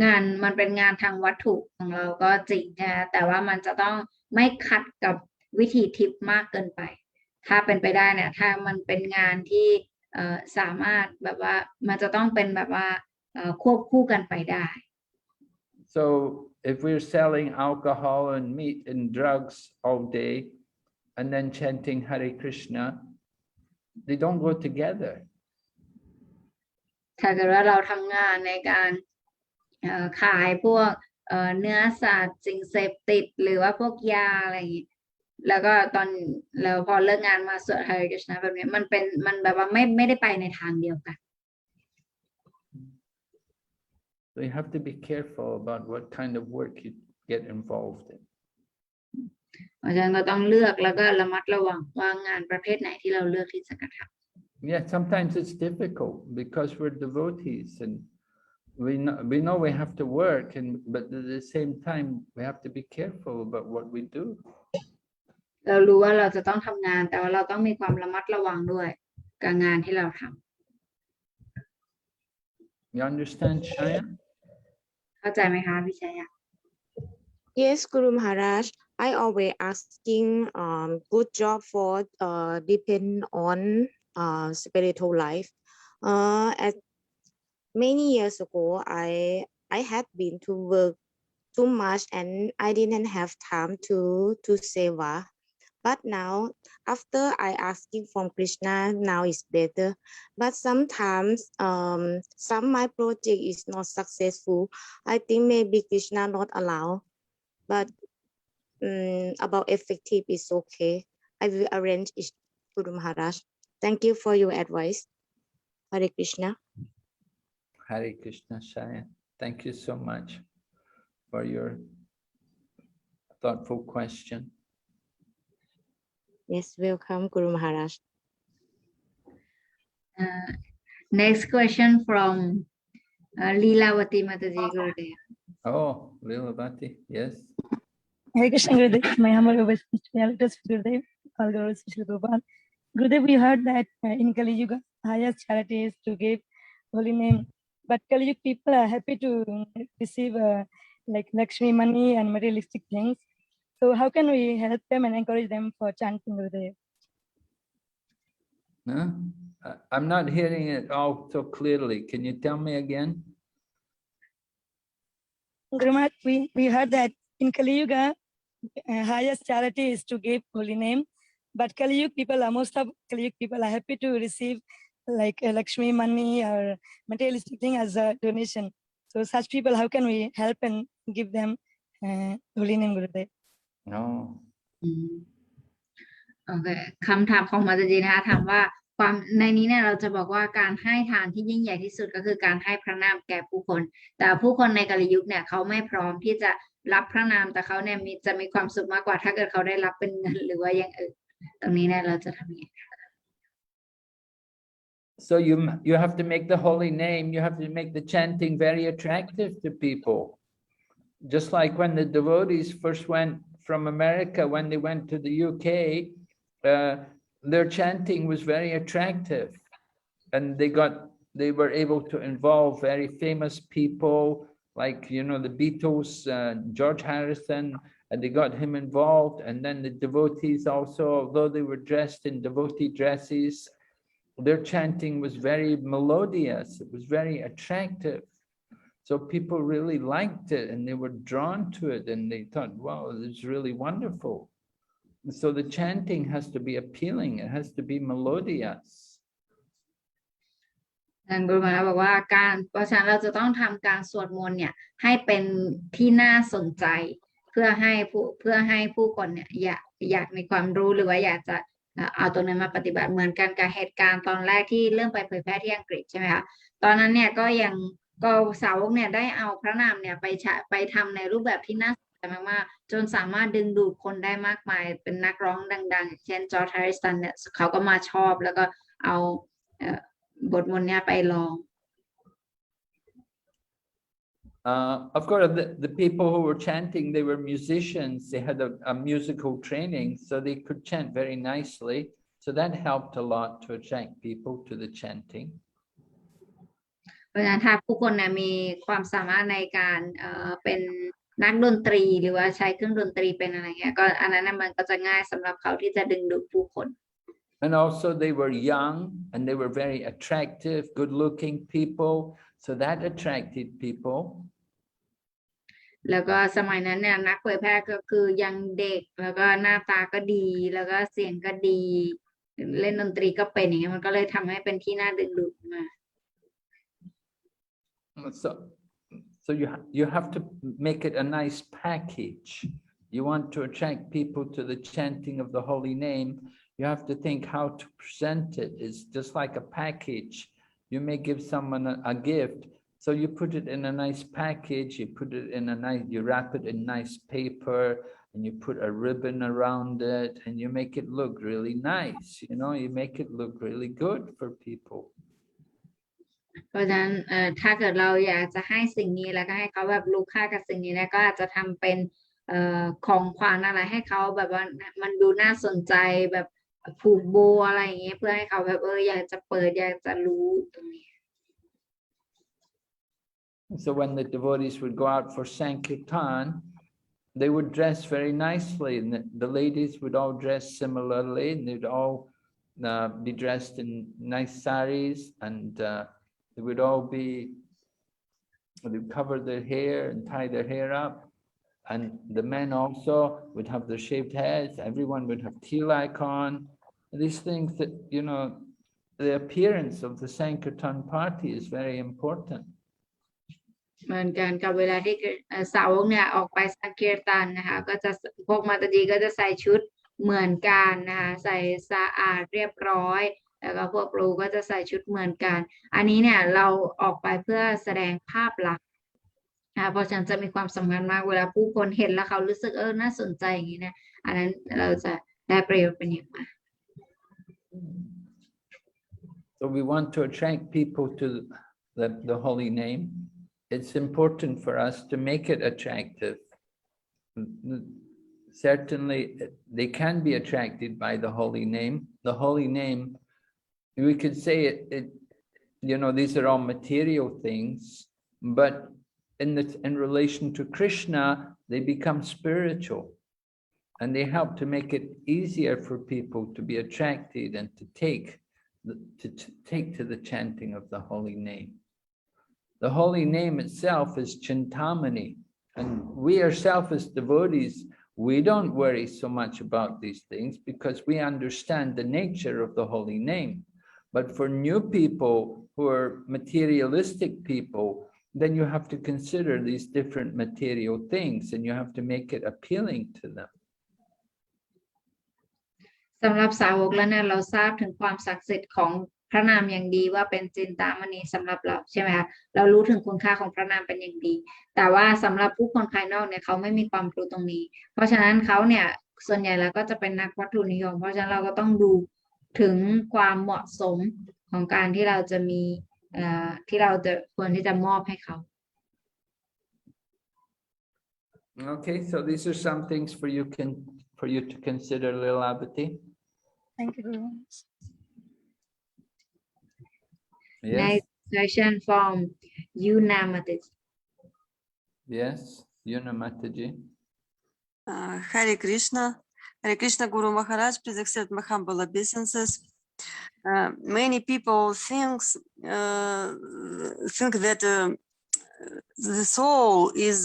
งานมันเป็นงานทางวัตถุของเราก็จริงนะคะแต่ว่ามันจะต้องไม่ขัดกับวิถีทิพย์มากเกินไปถ้าเป็นไปได้เนี่ยถ้ามันเป็นงานที่สามารถแบบว่ามันจะต้องเป็นแบบว่าควบคู่กันไปได้ So if we're selling alcohol and meat and drugs all day and then chanting Hare Krishna, they don't go together. ถ้าเกิดว่าเราทำงานในการขายพวกเนื้อสัตว์สิ่งเสพติดหรือว่าพวกยาอะไรอย่างนี้แล้วก็แล้วพอเลิกงานมาสวด Hare Krishna แบบนี้มันแบบว่าไม่ได้ไปในทางเดียวกัน So you have to be careful about what kind of work you get involved in. อาจารย์ก็ต้องเลือกแล้วก็ระมัดระวังว่างานประเภทไหนที่เราเลือกที่จะกระทำ Yeah, sometimes it's difficult because we're devotees and we know we have to work, but at the same time we have to be careful about what we do. เรารู้ว่าเราจะต้องทำงานแต่ว่าเราต้องมีความระมัดระวังด้วยกับงานที่เราทำ You understand, Shaya? เข้าใจไหมคะพี่ชัย Yes, Guru Maharaj. I always asking good job for depend on spiritual life. As many years ago, I had been to work too much and I didn't have time to seva. But now, after I asking from Krishna, now it's better. But sometimes, some my project is not successful. I think maybe Krishna not allow. But about effective is okay. I will arrange it, Guru Maharaj. Thank you for your advice. Hare Krishna. Hare Krishna, Shaya. Thank you so much for your thoughtful question. Yes, welcome, Guru Maharaj. Next question from Leelavati Mataji Gurudev. Oh, Leelavati, yes. Hare Krishna Gurudev, my humble spiritualities Gurudev, all Gurus Shri Prabhupada. Gurudev, we heard that in Kali Yuga, highest charity is to give holy name. But Kali Yuga people are happy to receive like Lakshmi money and materialistic things. So how can we help them and encourage them for chanting Gurudev? Huh? I'm not hearing it all so clearly. Can you tell me again? Guru Maharaj, we heard that in Kali Yuga, highest charity is to give holy name, but Kali Yuga people most of Kali Yuga people are happy to receive like Lakshmi money or materialistic thing as a donation. So such people, how can we help and give them holy name Gurudev? No. โอเคคำถามของมาตาจีนะคะถามว่าความในนี้เนี่ยเราจะบอกว่าการให้ทานที่ยิ่งใหญ่ที่สุดก็คือการให้พระนามแก่ผู้คนแต่ผู้คนในกาลยุคเนี่ยเขาไม่พร้อมที่จะรับพระนามแต่เขาเนี่ยจะมีความสุขมากกว่าถ้าเกิดเขาได้รับเป็นเงินหรือว่าอย่างอื่นตรงนี้เนี่ยเราจะทำยังไง So you have to make the holy name, you have to make the chanting very attractive to people. Just like when the devotees first went from America, when they went to the UK, their chanting was very attractive, and they were able to involve very famous people like, you know, the Beatles, George Harrison, and they got him involved. And then the devotees also, although they were dressed in devotee dresses, their chanting was very melodious. It was very attractive. So people really liked it and they were drawn to it and they thought, wow, this is really wonderful. So the chanting has to be appealing. It has to be melodious. ท่านกุลมาบอกว่าเพราะฉะนั้นเราจะต้องทำการสวดมนต์เนี่ยให้เป็นที่น่าสนใจเพื่อให้ผู้คนเนี่ยอยากมีความรู้หรือว่าอยากจะเอาตรงนั้นมาปฏิบัติเหมือนกันกับเหตุการณ์ตอนแรกที่เริ่มไปเผยแพร่ที่อังกฤษใช่ไหมคะตอนนั้นเนี่ยก็สาวกเนี่ยได้เอาพระนามเนี่ยไปทำในรูปแบบที่น่าสนใจมากๆจนสามารถดึงดูดคนได้มากมายเป็นนักร้องดังๆเช่นจอร์จ แฮร์ริสันเนี่ยเขาก็มาชอบแล้วก็เอาบทมนต์เนี่ยไปลอง Of course, the people who were chanting, they were musicians. They had a musical training, so they could chant very nicely. So that helped a lot to attract people to the chanting. เพราะฉะนั้นถ้าผู้คนนะมีความสามารถในการเป็นนักดนตรีหรือว่าใช้เครื่องดนตรีเป็นอะไรเงี้ยก็อันนั้นมันก็จะง่ายสำหรับเขาที่จะดึงดูดผู้คน And also they were young and they were very attractive, good-looking people. So that attracted people. แล้วก็สมัยนั้นเนี่ยนักเผยแพร่ก็คือยังเด็กแล้วก็หน้าตาก็ดีแล้วก็เสียงก็ดีเล่นดนตรีก็เป็นอย่างเงี้ยมันก็เลยทำให้เป็นที่น่าดึงดูดมา So you have to make it a nice package. You want to attract people to the chanting of the holy name. You have to think how to present it. It's just like a package. You may give someone a gift. So you put it in a nice package, you wrap it in nice paper and you put a ribbon around it and you make it look really nice. You know, you make it look really good for people. เพราะฉะนั้นถ้าเกิดเราอยากจะให้สิ่งนี้แล้วก็ให้เขาแบบรู้ค่ากับสิ่งนี้แล้วก็อาจจะทำเป็นของขวัญอะไรให้เขาแบบว่ามันดูน่าสนใจแบบผูกโบอะไรอย่างเงี้ยเพื่อให้เขาแบบอยากจะเปิดอยากจะรู้ตรงนี้ So when the devotees would go out for Sankirtan, they would dress very nicely and the ladies would all dress similarly and they'd all be dressed in nice saris and they would all they'd cover their hair and tie their hair up. And the men also would have their shaved heads. Everyone would have tilak on. These things that, you know, the appearance of the Sankirtan party is very important. เหมือนกันกับเวลาที่สาวกเนี่ยออกไปสังเกตตันนะคะก็จะพวกมาตาจีก็จะใส่ชุดเหมือนกันนะคะใส่สะอาดเรียบร้อยแล้วก็พวกครูก็จะใส่ชุดเหมือนกันอันนี้เนี่ยเราออกไปเพื่อแสดงภาพลักษณ์เพราะฉะนั้นจะมีความสำคัญมากเวลาผู้คนเห็นแล้วเขารู้สึกน่าสนใจอย่างนี้นะอันนั้นเราจะได้ประโยชน์เป็นอย่างมาก So we want to attract people to the holy name. It's important for us to make it attractive. Certainly, they can be attracted by the holy name. The holy name, we could say it, you know, these are all material things, but in relation to Krishna, they become spiritual, and they help to make it easier for people to be attracted and to take to the chanting of the holy name. The holy name itself is Chintamani, and we ourselves as devotees, we don't worry so much about these things because we understand the nature of the holy name. But for new people who are materialistic people, then you have to consider these different material things and you have to make it appealing to them. สำหรับสาวกแล้วเนี่ยเราทราบถึงความศักดิ์สิทธิ์ของพระนามอย่างดีว่าเป็นจินตามณีสำหรับเราใช่ไหมคะเรารู้ถึงคุณค่าของพระนามเป็นอย่างดีแต่ว่าสำหรับผู้คนภายนอกเนี่ยเขาไม่มีความรู้ตรงนี้เพราะฉะนั้นเขาเนี่ยส่วนใหญ่แล้วก็จะเป็นนักวัตถุนิยมเพราะฉะนั้นเราก็ต้องดูถึงความเหมาะสมของการที่เราจะมีที่เราจะควรที่จะมอบให้เขา Okay, so these are some things for you to consider, Lilavati. Thank you very much. Yes. Next question from Yuna Mataji. Yes, Yuna Mataji. Hare Krishna Guru Maharaj, please accept my humble obeisances. Many people think that the soul is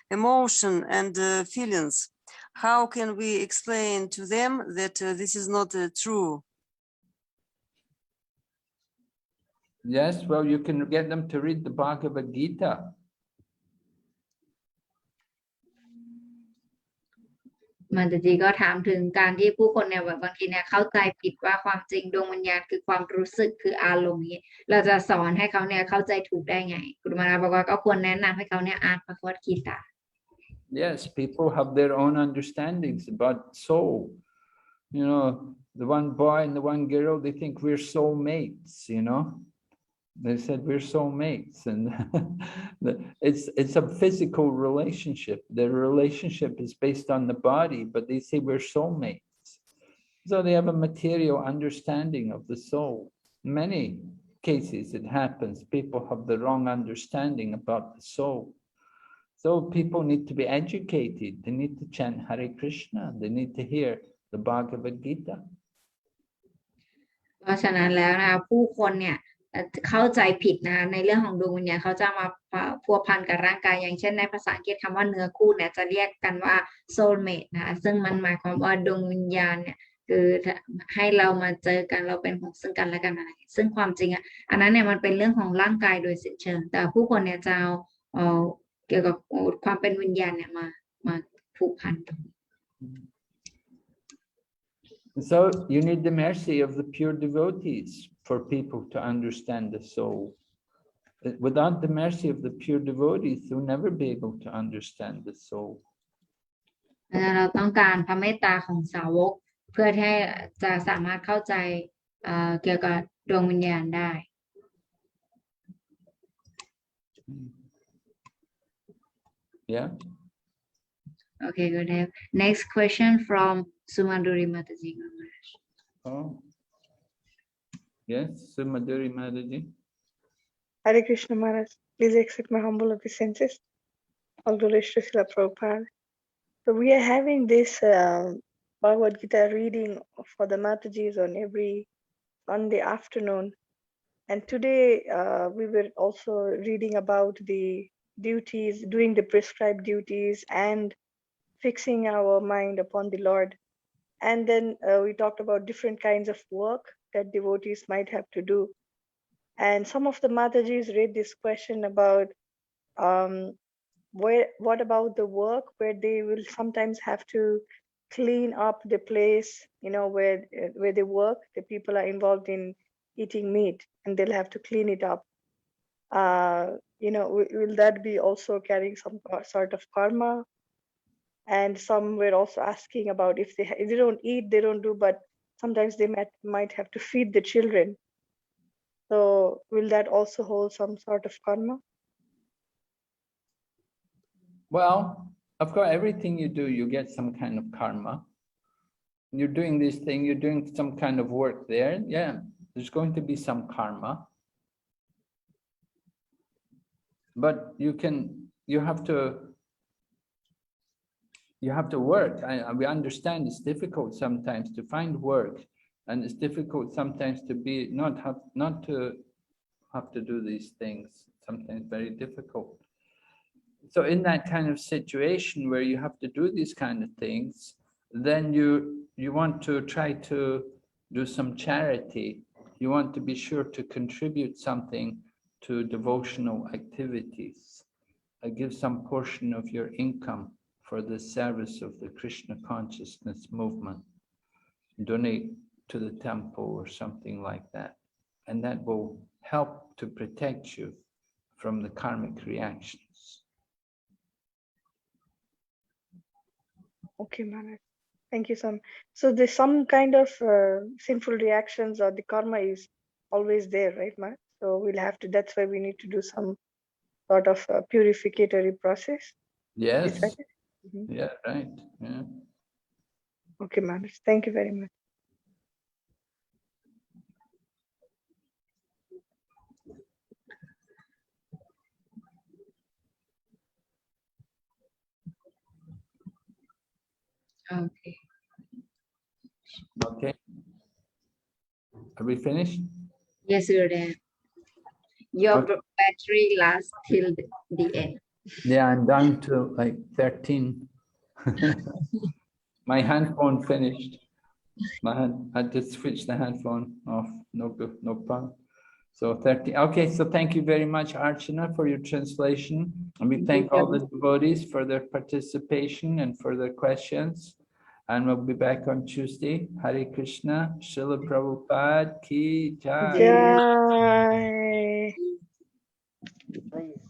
emotion and feelings. How can we explain to them that this is not true? Yes, well, you can get them to read the Bhagavad Gita. Mataji ก็ถามถึงการที่ผู้คนเนี่ยบางทีเนี่ยเข้าใจผิดว่าความจริงดวงวิญญาณคือความรู้สึกคืออารมณ์นี้เราจะสอนให้เขาเนี่ยเข้าใจถูกได้ไงกุรุมาราบอกว่าก็ควรแนะนำให้เขาเนี่ยอ่านพระคัมภีร์ Yes, people have their own understandings about soul. You know, the one boy and the one girl, they think we're soulmates, you know. They said we're soulmates, and it's a physical relationship. The relationship is based on the body, but they say we're soulmates. So they have a material understanding of the soul. In many cases it happens. People have the wrong understanding about the soul. So people need to be educated. They need to chant Hare Krishna. They need to hear the Bhagavad Gita. เพราะฉะนั้นแล้วนะผู้คนเนี่ยเข้าใจผิดนะในเรื่องของดวงวิญญาณเขาจะมาพัวพันกับร่างกายอย่างเช่นในภาษาอังกฤษคำว่าเนื้อคู่เนี่ยจะเรียกกันว่า soulmate นะคะซึ่งมันหมายความว่าดวงวิญญาณเนี่ยคือให้เรามาเจอกันเราเป็นของซึ่งกันและกันอะไรซึ่งความจริงอ่ะอันนั้นเนี่ยมันเป็นเรื่องของร่างกายโดยสิ้นเชิงแต่ผู้คนเนี่ยจะเอาเกี่ยวกับความเป็นวิญญาณเนี่ยมาผูกพัน So you need the mercy of the pure devotees for people to understand the soul. Without the mercy of the pure devotees, they'll never be able to understand the soul. เราต้องการพระเมตตาของสาวกเพื่อให้จะสามารถเข้าใจเกี่ยวกับดวงวิญญาณได้ Yeah. Okay, good. Next question from Sumaduri Mataji. Oh. Yes, Sumaduri Mataji. Hare Krishna Maharaj, please accept my humble obeisances. All glories to Srila Prabhupada. So we are having this Bhagavad Gita reading for the Matajis on every Sunday afternoon. And today we were also reading about the duties, doing the prescribed duties and fixing our mind upon the Lord. And then we talked about different kinds of work that devotees might have to do. And some of the Matajis read this question about what about the work where they will sometimes have to clean up the place, you know, where they work, the people are involved in eating meat and they'll have to clean it up. You know, will that be also carrying some sort of karma? And some were also asking about if they don't eat, they don't do, but sometimes they might have to feed the children. So will that also hold some sort of karma? Well, of course, everything you do, you get some kind of karma. You're doing this thing, you're doing some kind of work there. Yeah, there's going to be some karma. But you can you have to work. We understand it's difficult sometimes to find work, and it's difficult sometimes to be not to have to do these things. Sometimes very difficult. So in that kind of situation where you have to do these kind of things, then you want to try to do some charity. You want to be sure to contribute something to devotional activities. Give some portion of your income for the service of the Krishna consciousness movement. Donate to the temple or something like that. And that will help to protect you from the karmic reactions. Okay, Maharaj. Thank you, Sam. So there's some kind of sinful reactions or the karma is always there, right, Maharaj? So we'll have to, that's why we need to do some sort of purificatory process. Yes. Is that it? Mhm. Yeah, right. Yeah. Okay, Maharaj. Thank you very much. Okay. Okay. Are we finished? Yes, Gurudev. Your Okay. battery lasts till the end. Yeah, I'm down to like 13. My handphone finished. I had to switch the handphone off. No good, no problem. So 30. Okay, so thank you very much, Archana, for your translation. And we thank all the devotees for their participation and for their questions. And we'll be back on Tuesday. Hare Krishna, Srila Prabhupada Ki Jai. Jai. Praise